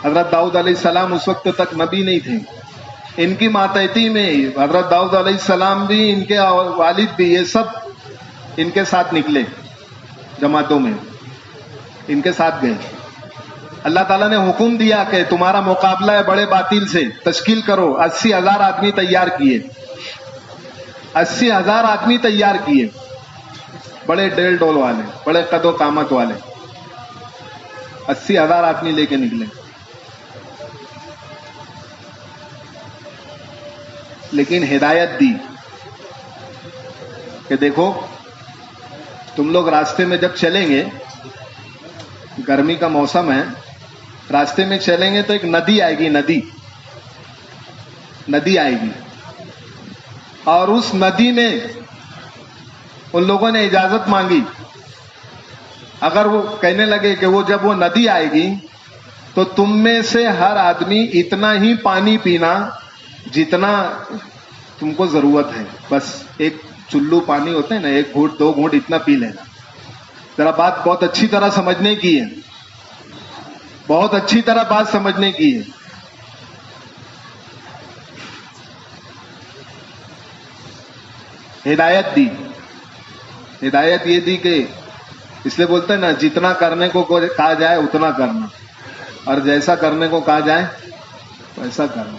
حضرت داؤد علیہ السلام اس وقت تک نبی نہیں تھے. ان کی ماتحتی میں حضرت داؤد علیہ السلام بھی, ان کے والد بھی, یہ سب ان کے ساتھ نکلے, جماعتوں میں ان کے ساتھ گئے. اللہ تعالیٰ نے حکم دیا کہ تمہارا مقابلہ ہے بڑے باطل سے, تشکیل کرو. 80,000 آدمی تیار کیے, 80,000 آدمی تیار کیے, بڑے ڈیل ڈول والے, بڑے قد و قامت والے. 80,000 آدمی لے کے نکلے. لیکن ہدایت دی کہ دیکھو تم لوگ راستے میں جب چلیں گے, گرمی کا موسم ہے, راستے میں چلیں گے تو ایک ندی آئے گی, ندی آئے گی, اور اس ندی میں ان لوگوں نے اجازت مانگی. اگر وہ کہنے لگے کہ وہ جب وہ ندی آئے گی تو تم میں سے ہر آدمی اتنا ہی پانی پینا جتنا تم کو ضرورت ہے, بس ایک چلو پانی ہوتا ہے نا, 1 گھونٹ 2 گھونٹ اتنا پی لینا. ذرا بات بہت اچھی طرح سمجھنے کی ہے, بہت اچھی طرح بات سمجھنے کی ہے. ہدایت دی, ہدایت یہ دی کہ اس لیے بولتے ہیں نا, جتنا کرنے کو کہا جائے اتنا کرنا, اور جیسا کرنے کو کہا جائے ویسا کرنا.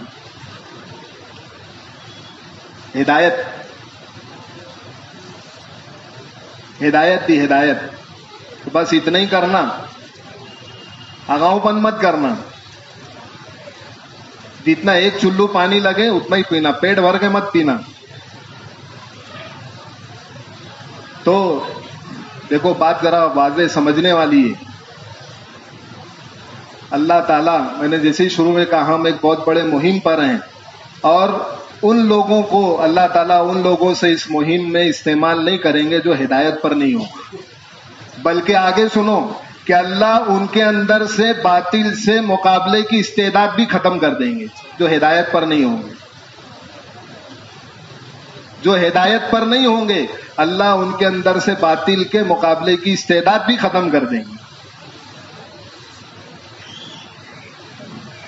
ہدایت دی, ہدایت. بس اتنا ہی کرنا, آگاؤں پن مت کرنا. جتنا ایک چلو پانی لگے اتنا ہی پینا, پیٹ بھر کے مت پینا. تو دیکھو بات ذرا واضح سمجھنے والی ہے. اللہ تعالیٰ, میں نے جیسے ہی شروع میں کہا, ہم ایک بہت بڑے مہم پر ہیں, اور ان لوگوں کو اللہ تعالیٰ ان لوگوں سے اس مہم میں استعمال نہیں کریں گے جو ہدایت پر نہیں ہوں, بلکہ آگے سنو کہ اللہ ان کے اندر سے باطل سے مقابلے کی استعداد بھی ختم کر دیں گے جو ہدایت پر نہیں ہوں گے. جو ہدایت پر نہیں ہوں گے اللہ ان کے اندر سے باطل کے مقابلے کی استعداد بھی ختم کر دیں گے.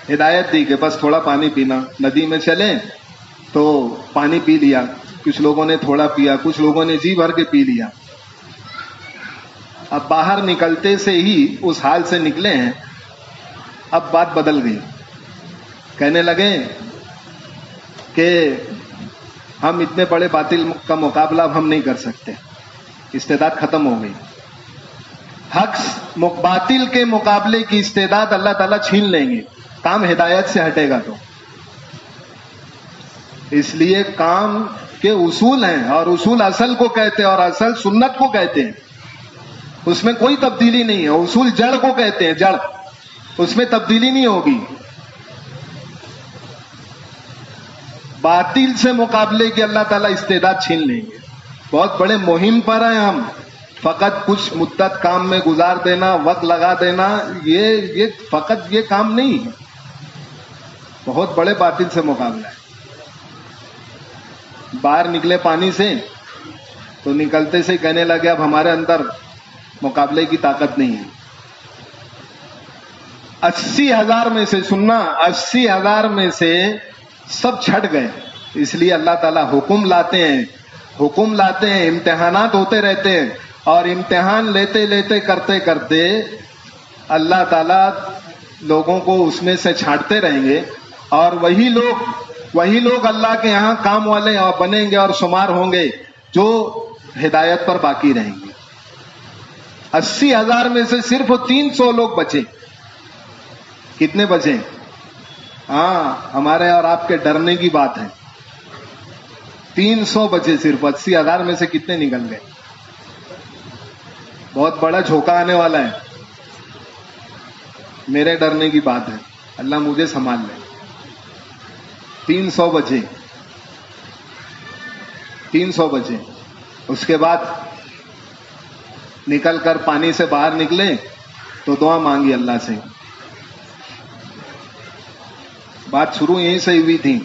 ہدایت دی کہ بس تھوڑا پانی پینا. ندی میں چلیں تو پانی پی لیا, کچھ لوگوں نے تھوڑا پیا, کچھ لوگوں نے جی بھر کے پی لیا. اب باہر نکلتے سے ہی اس حال سے نکلے ہیں, اب بات بدل گئی. کہنے لگے کہ ہم اتنے بڑے باطل کا مقابلہ اب ہم نہیں کر سکتے, استعداد ختم ہو گئی. حق باطل کے مقابلے کی استعداد اللہ تعالیٰ چھین لیں گے, کام ہدایت سے ہٹے گا. تو اس لیے کام کے اصول ہیں, اور اصول اصل کو کہتے ہیں, اور اصل سنت کو کہتے ہیں. اس میں کوئی تبدیلی نہیں ہے. اصول جڑ کو کہتے ہیں, جڑ, اس میں تبدیلی نہیں ہوگی. باطل سے مقابلے کی اللہ تعالیٰ استعداد چھین لیں گے. بہت بڑے مہم پر ہیں ہم. فقط کچھ مدت کام میں گزار دینا, وقت لگا دینا, یہ فقط یہ کام نہیں ہے, بہت بڑے باطل سے مقابلہ ہے. باہر نکلے پانی سے تو نکلتے سے کہنے لگے اب ہمارے اندر مقابلے کی طاقت نہیں ہے. 80,000 میں سے, سننا, 80,000 میں سے سب چھٹ گئے. اس لیے اللہ تعالیٰ حکم لاتے ہیں, امتحانات ہوتے رہتے ہیں, اور امتحان لیتے لیتے کرتے کرتے اللہ تعالیٰ لوگوں کو اس میں سے چھانٹتے رہیں گے, اور وہی لوگ اللہ کے یہاں کام والے بنیں گے اور شمار ہوں گے جو ہدایت پر باقی رہیں گے. 80,000 میں سے صرف 300 لوگ بچے. کتنے بچے؟ ہاں ہمارے اور آپ کے ڈرنے کی بات ہے. 300 بچے صرف 80,000 میں سے کتنے نکل گئے؟ بہت بڑا جھوکا آنے والا ہے. میرے ڈرنے کی بات ہے. اللہ مجھے سنبھال لے. 300 بچے 300 بچے. اس کے بعد نکل کر پانی سے باہر نکلے تو دعا مانگی اللہ سے. بات شروع یہیں سے ہوئی تھی.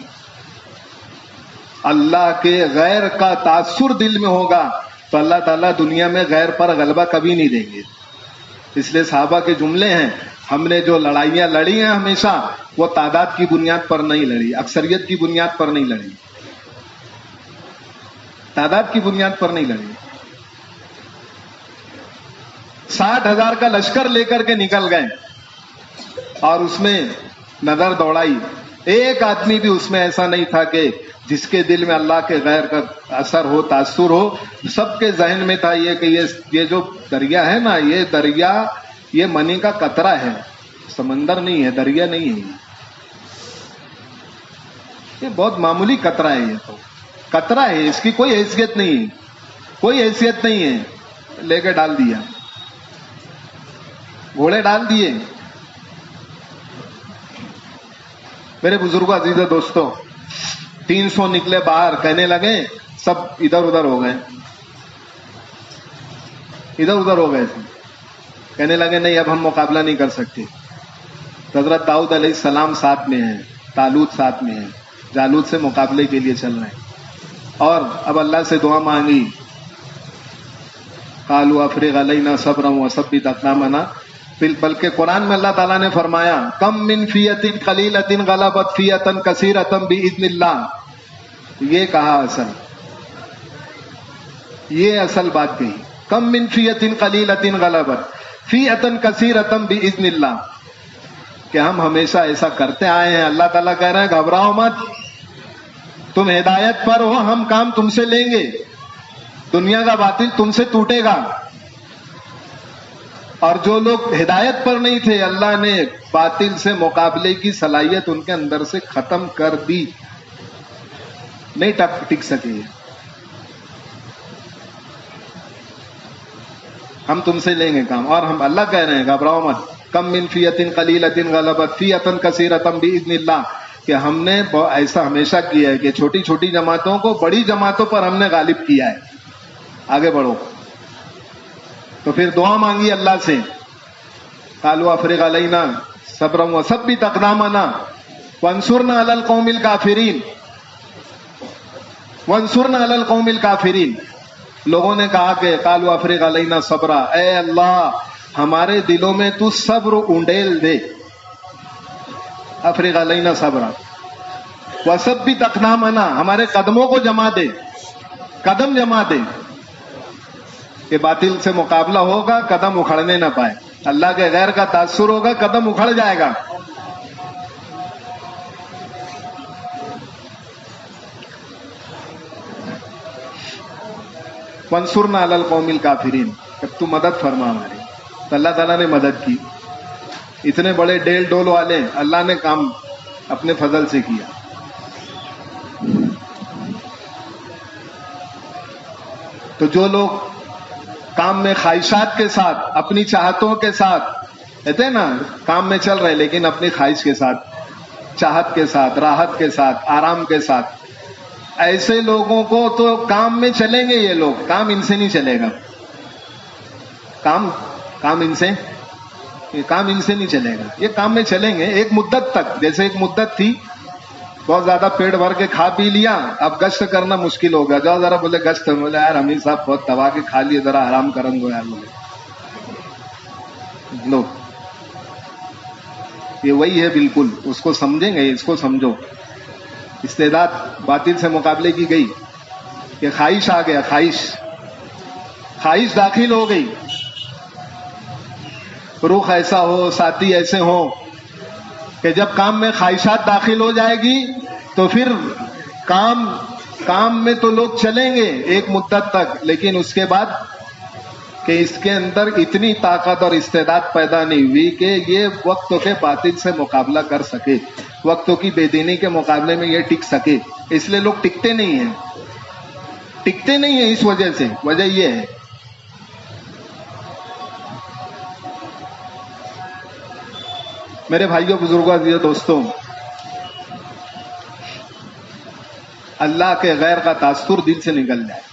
اللہ کے غیر کا تاثر دل میں ہوگا تو اللہ تعالیٰ دنیا میں غیر پر غلبہ کبھی نہیں دیں گے. اس لیے صحابہ کے جملے ہیں، ہم نے جو لڑائیاں لڑی ہیں ہمیشہ وہ تعداد کی بنیاد پر نہیں لڑی، اکثریت کی بنیاد پر نہیں لڑی، تعداد کی بنیاد پر نہیں لڑی. 60,000 کا لشکر لے کر کے نکل گئے اور اس میں نظر دوڑائی. ایک آدمی بھی اس میں ایسا نہیں تھا کہ جس کے دل میں اللہ کے غیر کا اثر ہو، تاثر ہو. سب کے ذہن میں تھا یہ کہ یہ جو دریا ہے نا، یہ دریا یہ منی کا قطرہ ہے، سمندر نہیں ہے، دریا نہیں ہے. یہ بہت معمولی قطرہ ہے، یہ تو قطرہ ہے، اس کی کوئی حیثیت نہیں ہے، کوئی حیثیت نہیں ہے. لے کے ڈال دیا، گھوڑے ڈال دیے. میرے بزرگوں، عزیزوں، دوستوں، 300 نکلے باہر، کہنے لگے سب ادھر ادھر ہو گئے، ادھر ادھر ہو گئے. کہنے لگے نہیں اب ہم مقابلہ نہیں کر سکتے. حضرت داؤد علیہ السلام ساتھ میں ہیں، طالوت ساتھ میں ہے، جالوت سے مقابلے کے لیے چل رہے ہیں. اور اب اللہ سے دعا مانگی، قالوا افرغ علینا صبرا وثبت اقدامنا. بلکہ قرآن میں اللہ تعالیٰ نے فرمایا کم من فیۃ قلیلۃ غلبت فیۃ کثیرۃ باذن اللہ. یہ کہا یہ اصل بات کہی. کم من فیۃ قلیلۃ غلبت فیۃ کثیرۃ باذن اللہ، کہ ہم ہمیشہ ایسا کرتے آئے ہیں. اللہ تعالیٰ کہہ رہے ہیں گھبراؤ مت، تم ہدایت پر ہو، ہم کام تم سے لیں گے، دنیا کا باطل تم سے ٹوٹے گا. اور جو لوگ ہدایت پر نہیں تھے اللہ نے باطل سے مقابلے کی صلاحیت ان کے اندر سے ختم کر دی، نہیں ٹک سکے. ہم تم سے لیں گے کام. اور ہم اللہ کہہ رہے ہیں گھبراؤ مت. کم من فیۃ قلیلۃ غلبت فیۃ کثیرۃ باذن اللہ، کہ ہم نے ایسا ہمیشہ کیا ہے کہ چھوٹی چھوٹی جماعتوں کو بڑی جماعتوں پر ہم نے غالب کیا ہے. آگے بڑھو. تو پھر دعا مانگی اللہ سے، قالوا افرغ علینا صبرا وثبت اقدامنا وانصرنا علی القوم الکافرین. وانصرنا علی القوم الکافرین. لوگوں نے کہا کہ قالوا افرغ علینا صبرا، اے اللہ ہمارے دلوں میں تو صبر اونڈیل دے. افرغ علینا صبرا وثبت اقدامنا، ہمارے قدموں کو جما دے، قدم جما دے. کہ باطل سے مقابلہ ہوگا قدم اکھڑنے نہ پائے، اللہ کے غیر کا تاثر ہوگا قدم اکھڑ جائے گا. وانصرنا علی القوم الکافرین، جب تو مدد فرما ہماری. تو اللہ تعالیٰ نے مدد کی. اتنے بڑے ڈیل ڈول والے اللہ نے کام اپنے فضل سے کیا. تو جو لوگ کام میں خواہشات کے ساتھ، اپنی چاہتوں کے ساتھ کہتے ہیں نا، کام میں چل رہے لیکن اپنی خواہش کے ساتھ، چاہت کے ساتھ، راحت کے ساتھ، آرام کے ساتھ، ایسے لوگوں کو تو کام میں چلیں گے. یہ لوگ کام ان سے نہیں چلے گا. کام ان سے نہیں چلے گا. یہ کام میں چلیں گے ایک مدت تک. جیسے ایک مدت تھی بہت زیادہ پیٹ بھر کے کھا پی لیا، اب گشت کرنا مشکل ہو گیا. جاؤ ذرا، بولے گشت، بولے یار امیر صاحب بہت دبا کے کھا لیے، ذرا آرام کریں گے یار. بولے لو، یہ وہی ہے بالکل. اس کو سمجھیں گے، اس کو سمجھو. استعداد باطل سے مقابلے کی گئی کہ خواہش آ گیا، خواہش داخل ہو گئی. روح ایسا ہو، ساتھی ایسے ہوں کہ جب کام میں خواہشات داخل ہو جائے گی تو پھر کام میں تو لوگ چلیں گے ایک مدت تک، لیکن اس کے بعد کہ اس کے اندر اتنی طاقت اور استعداد پیدا نہیں ہوئی کہ یہ وقت کے باطل سے مقابلہ کر سکے. وقتوں کی بے دینی کے مقابلے میں یہ ٹک سکے. اس لیے لوگ ٹکتے نہیں ہیں، ٹکتے نہیں ہیں اس وجہ سے. وجہ یہ ہے میرے بھائیوں بزرگوں عزیز دوستوں، اللہ کے غیر کا تاثر دل سے نکل جائے.